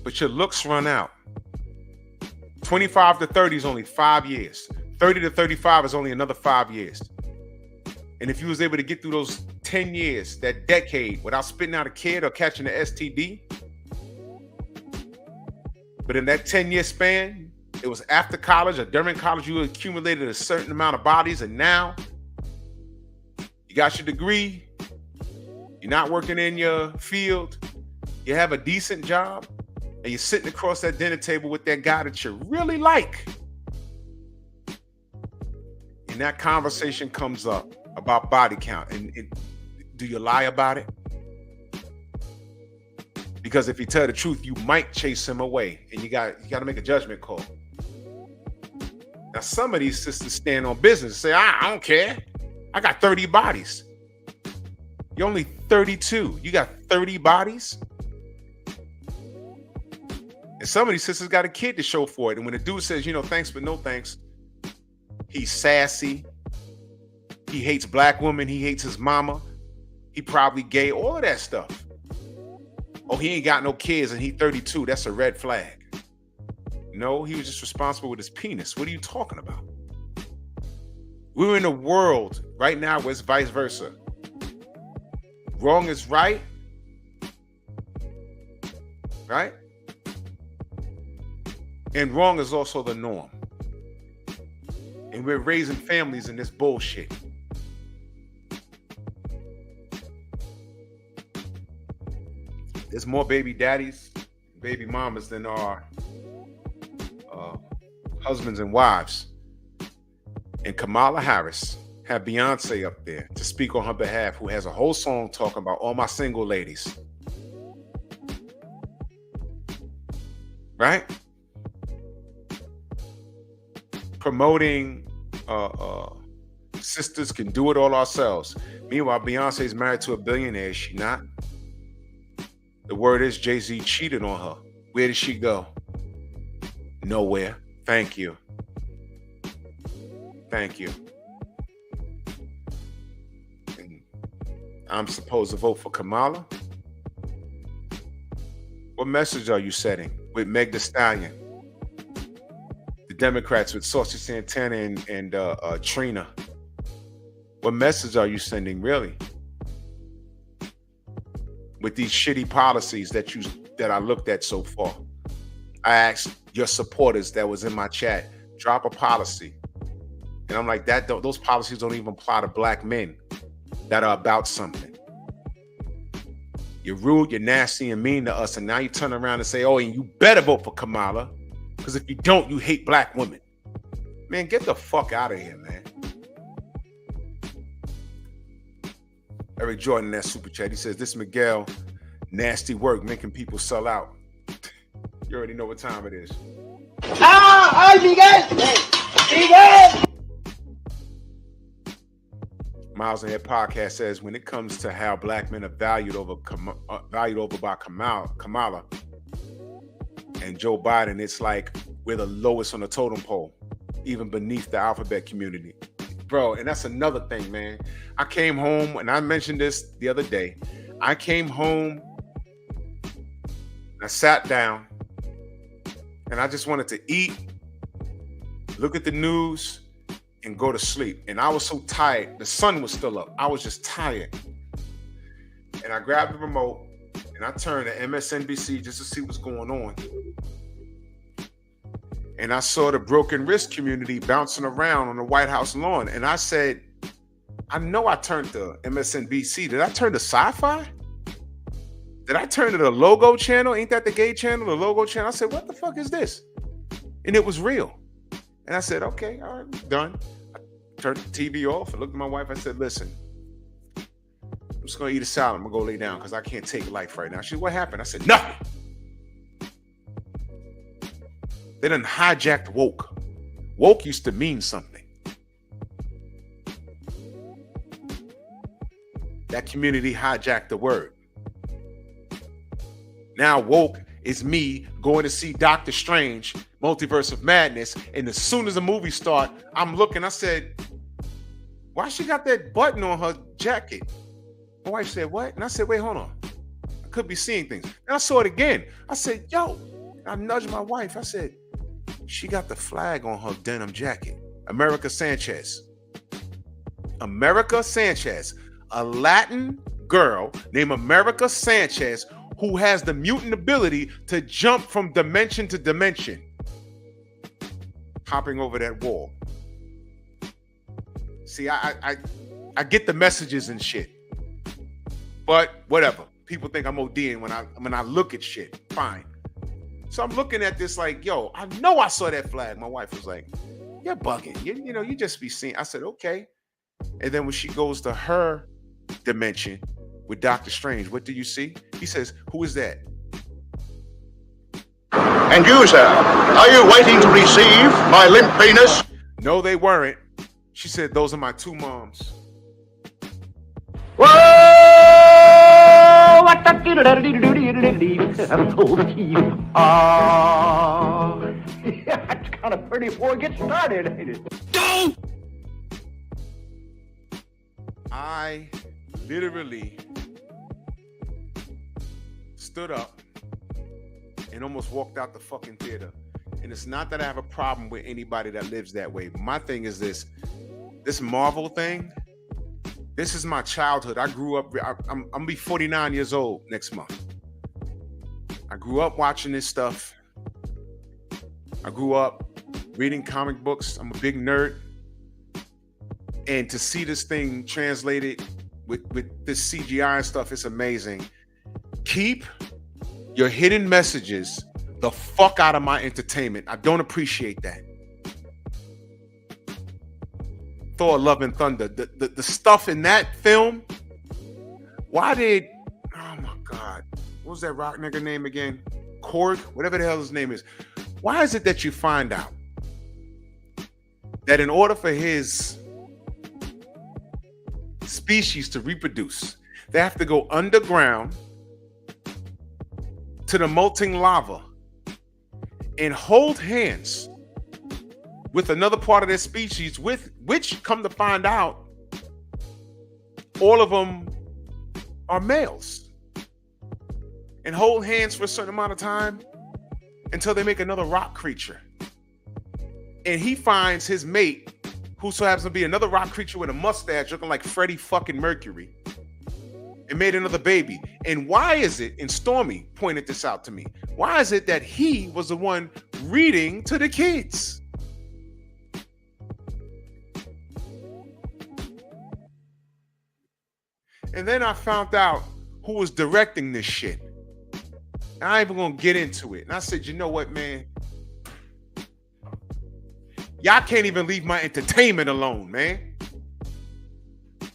But your looks run out. 25 to 30 is only 5 years. 30 to 35 is only another 5 years. And if you was able to get through those 10 years, that decade, without spitting out a kid or catching an STD, but in that 10-year span, it was after college or during college, you accumulated a certain amount of bodies, and now you got your degree, you're not working in your field, you have a decent job, and you're sitting across that dinner table with that guy that you really like. And that conversation comes up about body count. And do you lie about it? Because if you tell the truth, you might chase him away. And you got to make a judgment call. Now, some of these sisters stand on business and say, I don't care. I got 30 bodies. You're only 32. You got 30 bodies? And some of these sisters got a kid to show for it. And when a dude says, thanks, but no thanks, he's sassy. He hates black women. He hates his mama. He probably gay, all of that stuff. Oh, he ain't got no kids and he 32. That's a red flag. No, he was just responsible with his penis. What are you talking about? We're in a world right now where it's vice versa. Wrong is right. Right? And wrong is also the norm. And we're raising families in this bullshit. There's more baby daddies, baby mamas than are husbands and wives. And Kamala Harris had Beyonce up there to speak on her behalf, who has a whole song talking about all my single ladies. Right? Promoting sisters can do it all ourselves. Meanwhile, Beyonce's married to a billionaire. Is she not? The word is Jay-Z cheated on her. Where did she go? Nowhere. Thank you. Thank you. And I'm supposed to vote for Kamala? What message are you setting with Meg Thee Stallion? The Democrats with Saucy Santana and Trina. What message are you sending, really? With these shitty policies that I looked at so far. I asked your supporters that was in my chat, drop a policy. And I'm like, those policies don't even apply to black men that are about something. You're rude, you're nasty and mean to us, and now you turn around and say, oh, and you better vote for Kamala, because if you don't, you hate black women. Man, get the fuck out of here, man. Eric Jordan in that super chat, he says, this Miguel, nasty work, making people sell out. You already know what time it is. ¡Ay, Miguel! ¡Miguel! Miles Ahead Podcast says, when it comes to how black men are valued over by Kamala and Joe Biden, it's like we're the lowest on the totem pole, even beneath the alphabet community. Bro, and that's another thing, man. I came home, and I mentioned this the other day. I came home, I sat down, and I just wanted to eat look at the news, and go to sleep. And I was so tired. The sun was still up. I was just tired. And I grabbed the remote and I turned to MSNBC just to see what's going on. And I saw the broken wrist community bouncing around on the White House lawn. And I said, I know I turned to MSNBC. Did I turn to Sci-Fi? Did I turn to the Logo channel? Ain't that the gay channel, the Logo channel? I said, what the fuck is this? And it was real. And I said, okay, all right, done. I turned the TV off. I looked at my wife. I said, listen, I'm just going to eat a salad. I'm going to go lay down because I can't take life right now. She said, what happened? I said, nothing. They done hijacked woke. Woke used to mean something. That community hijacked the word. Now woke is me going to see Doctor Strange, Multiverse of Madness, and as soon as the movie start, I'm looking, I said, why she got that button on her jacket? My wife said, what? And I said, wait, hold on. I could be seeing things. And I saw it again. I said, yo, I nudged my wife. I said, she got the flag on her denim jacket. America Sanchez. America Sanchez. A Latin girl named America Sanchez who has the mutant ability to jump from dimension to dimension. Hopping over that wall. See, I get the messages and shit. But whatever. People think I'm ODing when I look at shit. Fine. So I'm looking at this like, yo, I know I saw that flag. My wife was like, you're bugging. You just be seeing. I said, okay. And then when she goes to her dimension with Doctor Strange, what do you see? He says, who is that? And you, sir, are you waiting to receive my limp penis? No, they weren't. She said, those are my two moms. Whoa! What the that's kind of pretty before it gets started, ain't it? Don't! I literally stood up and almost walked out the fucking theater. And it's not that I have a problem with anybody that lives that way. My thing is this Marvel thing, this is my childhood. I grew up, I'm gonna be 49 years old next month. I grew up watching this stuff. I grew up reading comic books. I'm a big nerd. And to see this thing translated with this CGI and stuff, it's amazing. Keep your hidden messages the fuck out of my entertainment. I don't appreciate that. Thor: Love and Thunder. The stuff in that film. Oh my God. What was that rock nigga name again? Korg? Whatever the hell his name is. Why is it that you find out that in order for his species to reproduce, they have to go underground to the molten lava and hold hands with another part of their species, which come to find out, all of them are males, and hold hands for a certain amount of time until they make another rock creature. And he finds his mate, who so happens to be another rock creature with a mustache looking like Freddie fucking Mercury, and made another baby. And why is it, and Stormy pointed this out to me, why is it that he was the one reading to the kids? And then I found out who was directing this shit. And I ain't even gonna get into it. And I said, you know what, man? Y'all can't even leave my entertainment alone, man.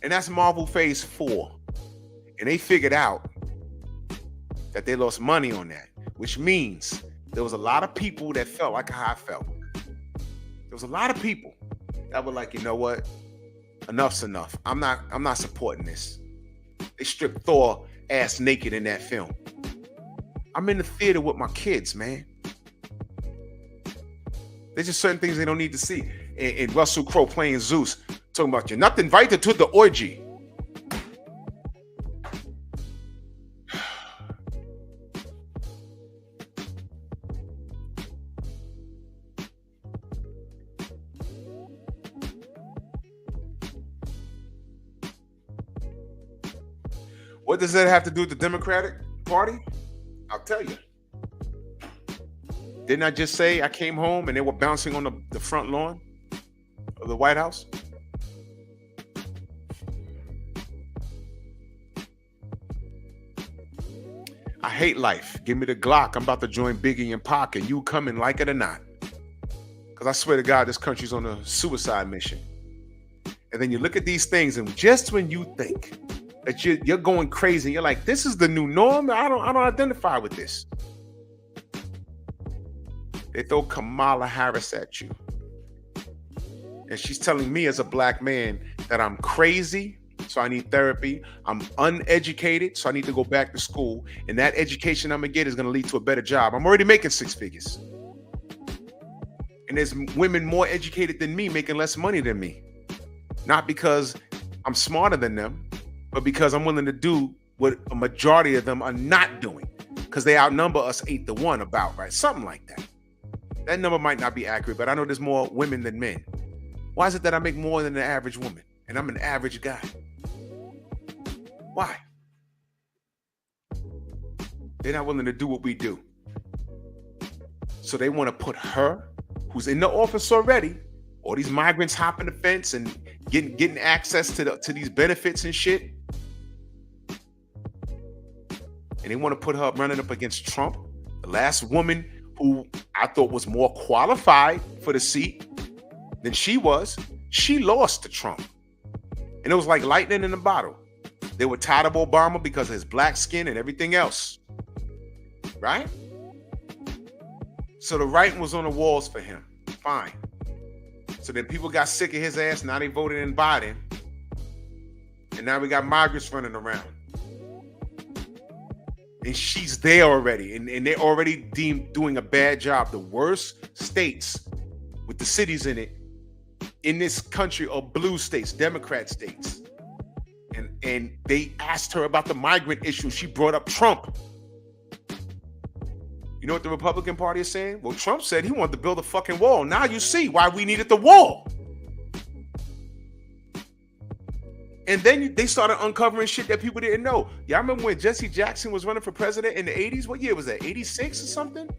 And that's Marvel Phase 4. And they figured out that they lost money on that, which means there was a lot of people that felt like how I felt. There was a lot of people that were like, you know what? Enough's enough. I'm not supporting this. They stripped Thor ass naked in that film. I'm in the theater with my kids, man. There's just certain things they don't need to see. And Russell Crowe playing Zeus, talking about you're not invited to the orgy. What does that have to do with the Democratic Party? I'll tell you. Didn't I just say I came home and they were bouncing on the front lawn of the White House? I hate life. Give me the Glock. I'm about to join Biggie and Pac, and you coming like it or not. Because I swear to God, this country's on a suicide mission. And then you look at these things, and just when you think that you're going crazy, you're like, this is the new norm. I don't identify with this. They throw Kamala Harris at you. And she's telling me as a black man that I'm crazy, so I need therapy. I'm uneducated, so I need to go back to school. And that education I'm gonna get is gonna lead to a better job. I'm already making 6 figures. And there's women more educated than me making less money than me. Not because I'm smarter than them, but because I'm willing to do what a majority of them are not doing. Because they outnumber us 8-1 about, right? Something like that. That number might not be accurate, but I know there's more women than men. Why is it that I make more than the average woman? And I'm an average guy. Why? They're not willing to do what we do. So they want to put her, who's in the office already, all these migrants hopping the fence and getting access to these benefits and shit. And they want to put her running up against Trump, the last woman who I thought was more qualified for the seat than she was. She lost to Trump. And it was like lightning in a bottle. They were tired of Obama because of his black skin and everything else. Right? So the writing was on the walls for him. Fine. So then people got sick of his ass. Now they voted in Biden. And now we got migrants running around. And she's there already. And they're already deemed doing a bad job. The worst states with the cities in it in this country are blue states, Democrat states. And they asked her about the migrant issue. She brought up Trump. You know what the Republican Party is saying? Well, Trump said he wanted to build a fucking wall. Now you see why we needed the wall. And then they started uncovering shit that people didn't know. Y'all remember when Jesse Jackson was running for president in the 80s? What year was that? 86 or something?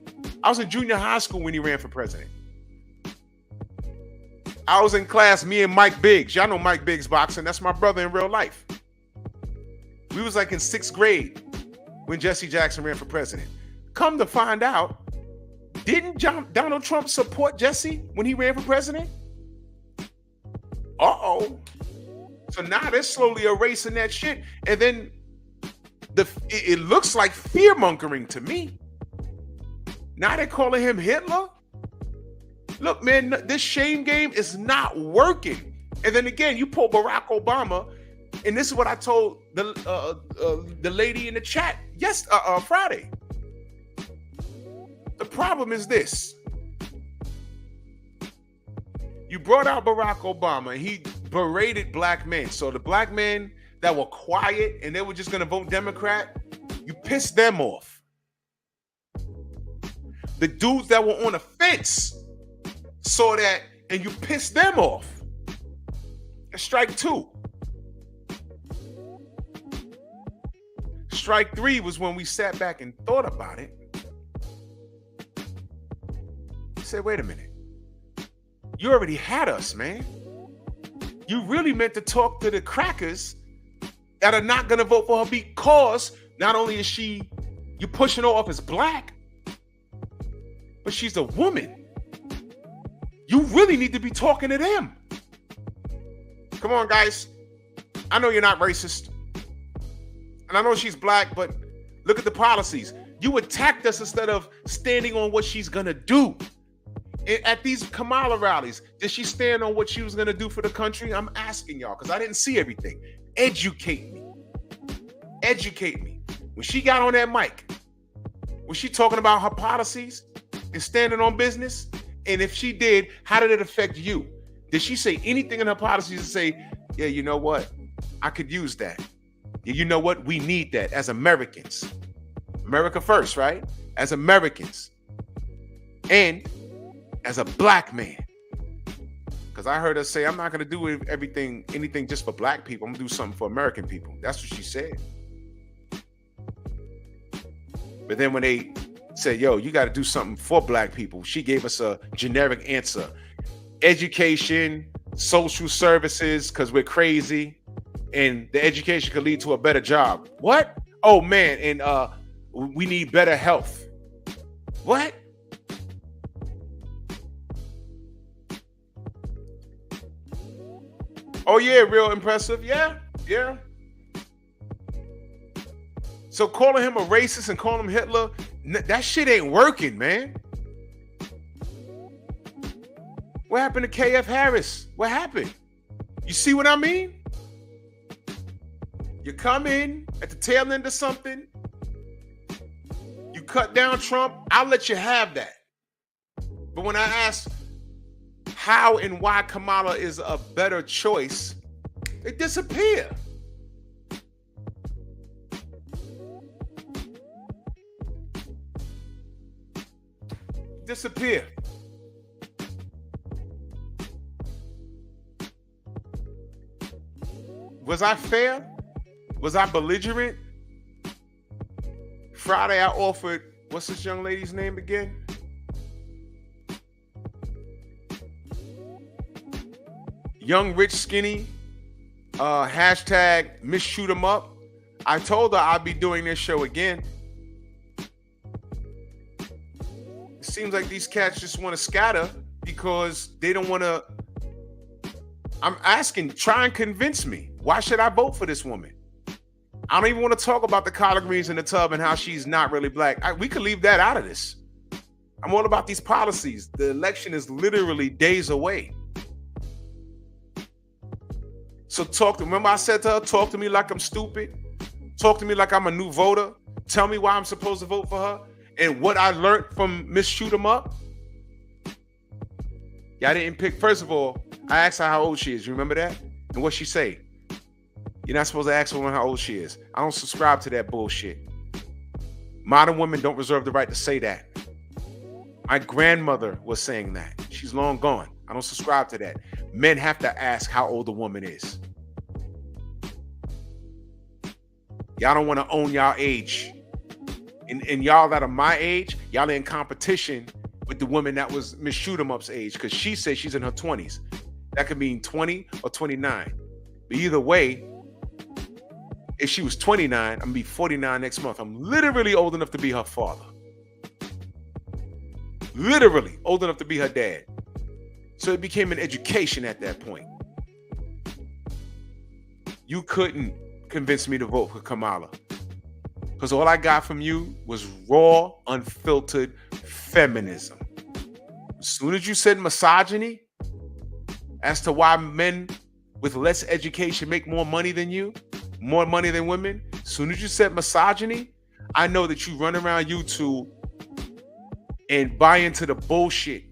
I was in junior high school when he ran for president. I was in class, me and Mike Biggs. Y'all know Mike Biggs boxing. That's my brother in real life. We was like in 6th grade when Jesse Jackson ran for president. Come to find out, didn't Donald Trump support Jesse when he ran for president? Uh-oh. So now they're slowly erasing that shit. And then it looks like fear-mongering to me. Now they're calling him Hitler? Look, man, this shame game is not working. And then again, you pull Barack Obama, and this is what I told the lady in the chat Friday. The problem is this. You brought out Barack Obama, and he berated black men. So the black men that were quiet and they were just going to vote Democrat, you pissed them off. The dudes that were on the fence saw that and you pissed them off. That's strike 2. Strike 3 was when we sat back and thought about it. I said, wait a minute. You already had us, man. You really meant to talk to the crackers that are not going to vote for her because not only is you pushing her off as black, but she's a woman. You really need to be talking to them. Come on, guys. I know you're not racist. And I know she's black, but look at the policies. You attacked us instead of standing on what she's going to do. At these Kamala rallies, did she stand on what she was going to do for the country? I'm asking y'all because I didn't see everything. Educate me. Educate me. When she got on that mic, was she talking about her policies and standing on business? And if she did, how did it affect you? Did she say anything in her policies to say, yeah, you know what? I could use that. Yeah, you know what? We need that as Americans. America first, right? As Americans. And as a black man. Because I heard her say, I'm not going to do anything just for black people. I'm going to do something for American people. That's what she said. But then when they said, yo, you got to do something for black people, she gave us a generic answer. Education, social services, because we're crazy, and the education could lead to a better job. What? Oh, man, and we need better health. What? Oh, yeah, real impressive. Yeah. So calling him a racist and calling him Hitler, that shit ain't working, man. What happened to K.F. Harris? What happened? You see what I mean? You come in at the tail end of something, you cut down Trump, I'll let you have that. But when I ask how and why Kamala is a better choice, they disappear. Disappear. Was I fair? Was I belligerent? Friday I offered, what's this young lady's name again? Young, rich, skinny, hashtag Miss Shoot 'em Up. I told her I'd be doing this show again. It seems like these cats just want to scatter because they don't want to. I'm asking, try and convince me. Why should I vote for this woman? I don't even want to talk about the collard greens in the tub and how she's not really black. We could leave that out of this. I'm all about these policies. The election is literally days away. So remember I said to her, talk to me like I'm stupid. Talk to me like I'm a new voter. Tell me why I'm supposed to vote for her. And what I learned from Miss Shoot 'em Up. Yeah, I didn't pick. First of all, I asked her how old she is. You remember that? And what she say? You're not supposed to ask a woman how old she is. I don't subscribe to that bullshit. Modern women don't reserve the right to say that. My grandmother was saying that. She's long gone. I don't subscribe to that. Men have to ask how old a woman is. Y'all don't want to own y'all age. And y'all that are my age, y'all are in competition with the woman that was Miss Shoot 'em Up's age, because she said she's in her 20s. That could mean 20 or 29. But either way, if she was 29, I'm gonna be 49 next month. I'm literally old enough to be her father. Literally old enough to be her dad. So it became an education at that point. You couldn't convince me to vote for Kamala, because all I got from you was raw, unfiltered feminism. As soon as you said misogyny, as to why men with less education make more money than you, more money than women, as soon as you said misogyny, I know that you run around YouTube and buy into the bullshit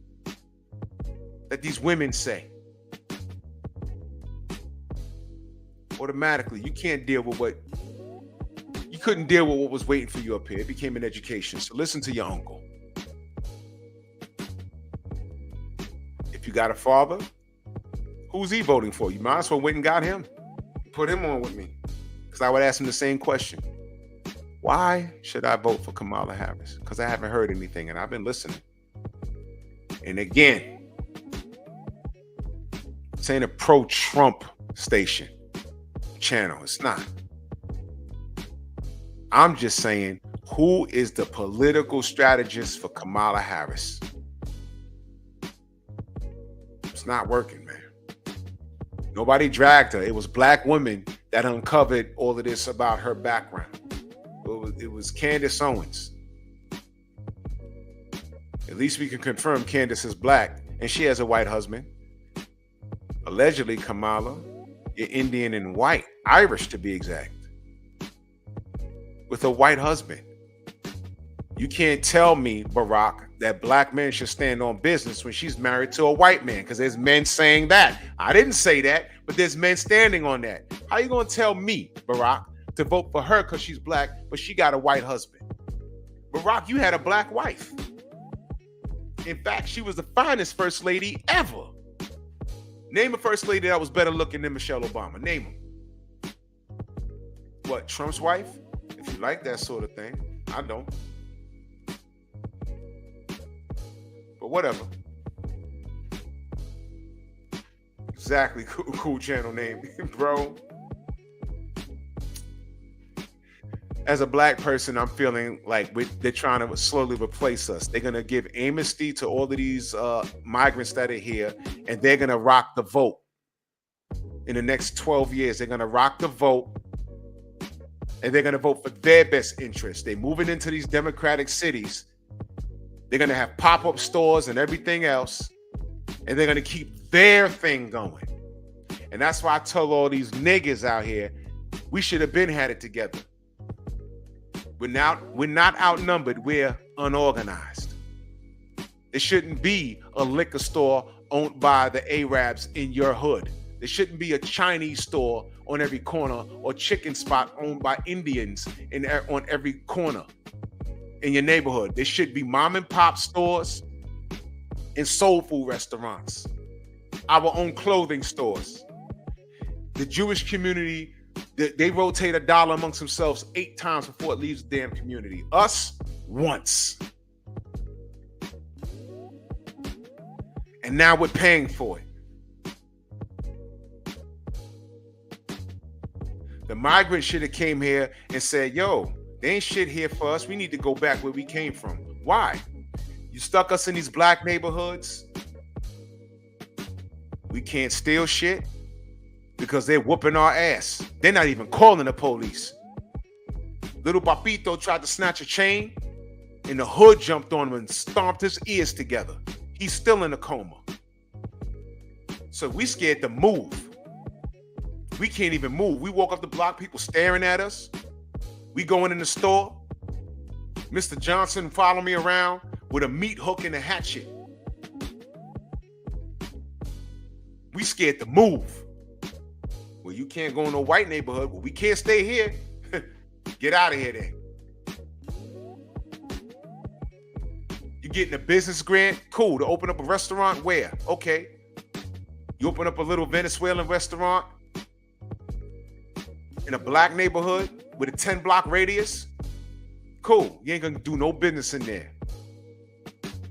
that these women say. Automatically, you can't deal with what you couldn't deal with what was waiting for you up here. It became an education. So listen to your uncle. If you got a father, who's he voting for? You might as well went and got him. Put him on with me. Because I would ask him the same question. Why should I vote for Kamala Harris? Because I haven't heard anything and I've been listening. And again, this ain't a pro-Trump station, channel. It's not. I'm just saying, who is the political strategist for Kamala Harris? It's not working, man. Nobody dragged her. It was black women that uncovered all of this about her background. It was Candace Owens. At least we can confirm Candace is black and she has a white husband. Allegedly, Kamala, you're Indian and white, Irish to be exact, with a white husband. You can't tell me, Barack, that black men should stand on business when she's married to a white man, because there's men saying that. I didn't say that, but there's men standing on that. How you going to tell me, Barack, to vote for her because she's black, but she got a white husband? Barack, you had a black wife. In fact, she was the finest first lady ever. Name a first lady that was better looking than Michelle Obama. Name them. What, Trump's wife? If you like that sort of thing. I don't. but whatever. Exactly, cool channel name, bro. As a black person, I'm feeling like they're trying to slowly replace us. They're gonna give amnesty to all of these migrants that are here, and they're gonna rock the vote. In the next 12 years, they're gonna rock the vote, and they're gonna vote for their best interest. They're moving into these democratic cities. They're gonna have pop-up stores and everything else, and they're gonna keep their thing going. And that's why I tell all these niggas out here, we should have been had it together. We're not outnumbered, we're unorganized. There shouldn't be a liquor store owned by the Arabs in your hood. There shouldn't be a Chinese store on every corner or chicken spot owned by Indians on every corner in your neighborhood. There should be mom and pop stores and soul food restaurants, our own clothing stores. The Jewish community, they rotate $1 amongst themselves 8 times before it leaves the damn community. Us, once. And now we're paying for it. The migrants should have came here and said, yo, they ain't shit here for us. We need to go back where we came from. Why? You stuck us in these black neighborhoods. We can't steal shit because they're whooping our ass. They're not even calling the police. Little Papito tried to snatch a chain, and the hood jumped on him and stomped his ears together. He's still in a coma. So we scared to move. We can't even move. We walk up the block, people staring at us. We going in the store. Mr. Johnson follow me around with a meat hook and a hatchet. We scared to move. Well, you can't go in a white neighborhood. Well, we can't stay here. Get out of here then. You getting a business grant? Cool. To open up a restaurant? Where? Okay. You open up a little Venezuelan restaurant in a black neighborhood with a 10-block radius? Cool. You ain't gonna do no business in there.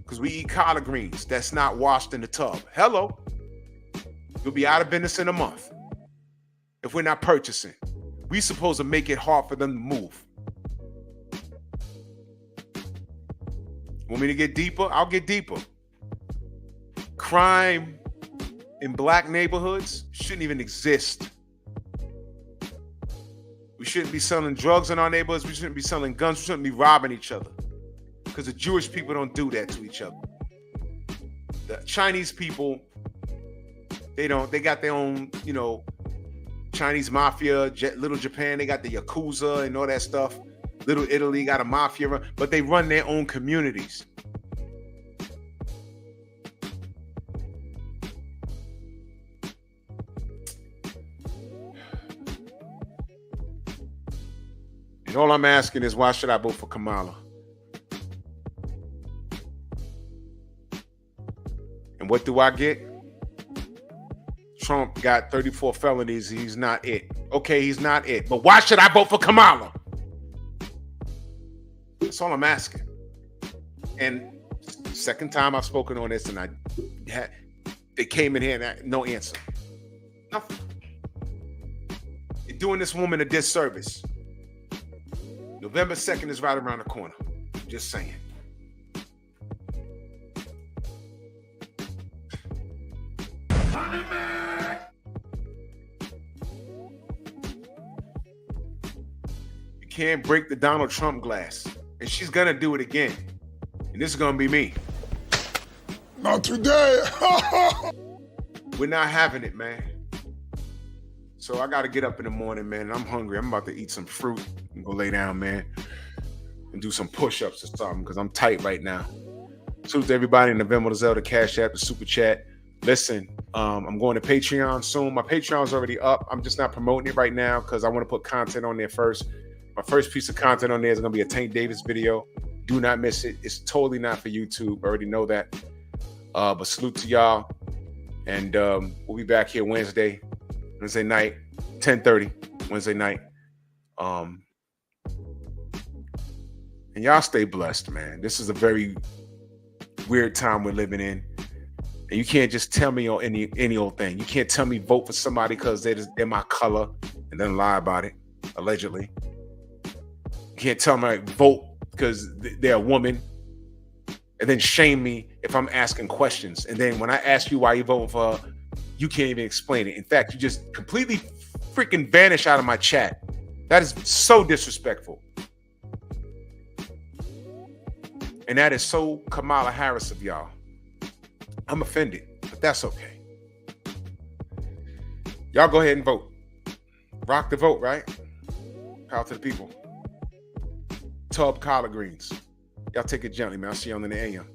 Because we eat collard greens that's not washed in the tub. Hello. You'll be out of business in a month if we're not purchasing. We supposed to make it hard for them to move. Want me to get deeper? I'll get deeper. Crime in black neighborhoods shouldn't even exist. We shouldn't be selling drugs in our neighborhoods. We shouldn't be selling guns. We shouldn't be robbing each other. Because the Jewish people don't do that to each other. The Chinese people, they don't. They got their own, Chinese mafia. Little Japan, they got the Yakuza and all that stuff. Little Italy got a mafia, but they run their own communities. And all I'm asking is, why should I vote for Kamala? And what do I get? Trump got 34 felonies. He's not it. Okay, he's not it. But why should I vote for Kamala? That's all I'm asking. And second time I've spoken on this, and they came in here and no answer. Nothing. You're doing this woman a disservice. November 2nd is right around the corner. Just saying. You can't break the Donald Trump glass. And she's gonna do it again. And this is gonna be me. Not today. We're not having it, man. So I gotta get up in the morning, man. And I'm hungry. I'm about to eat some fruit and go lay down, man. And do some push-ups or something, because I'm tight right now. Salute to everybody in the Venmo, the Zelda, Cash App, the Super Chat. Listen, I'm going to Patreon soon. My Patreon's already up. I'm just not promoting it right now because I want to put content on there first. My first piece of content on there is going to be a Tank Davis video. Do not miss it. It's totally not for YouTube. I already know that. But salute to y'all. And we'll be back here Wednesday night, 10:30, Wednesday night. And y'all stay blessed, man. This is a very, weird time we're living in. And you can't just tell me on any old thing. You can't tell me vote for somebody because they're my color and then lie about it, allegedly. You can't tell me vote because they're a woman and then shame me if I'm asking questions. And then when I ask you why you voting for her, you can't even explain it. In fact, you just completely freaking vanish out of my chat. That is so disrespectful. And that is so Kamala Harris of y'all. I'm offended, but that's okay. Y'all go ahead and vote. Rock the vote, right? Power to the people. Tub collard greens. Y'all take it gently, man. I'll see y'all in the AM.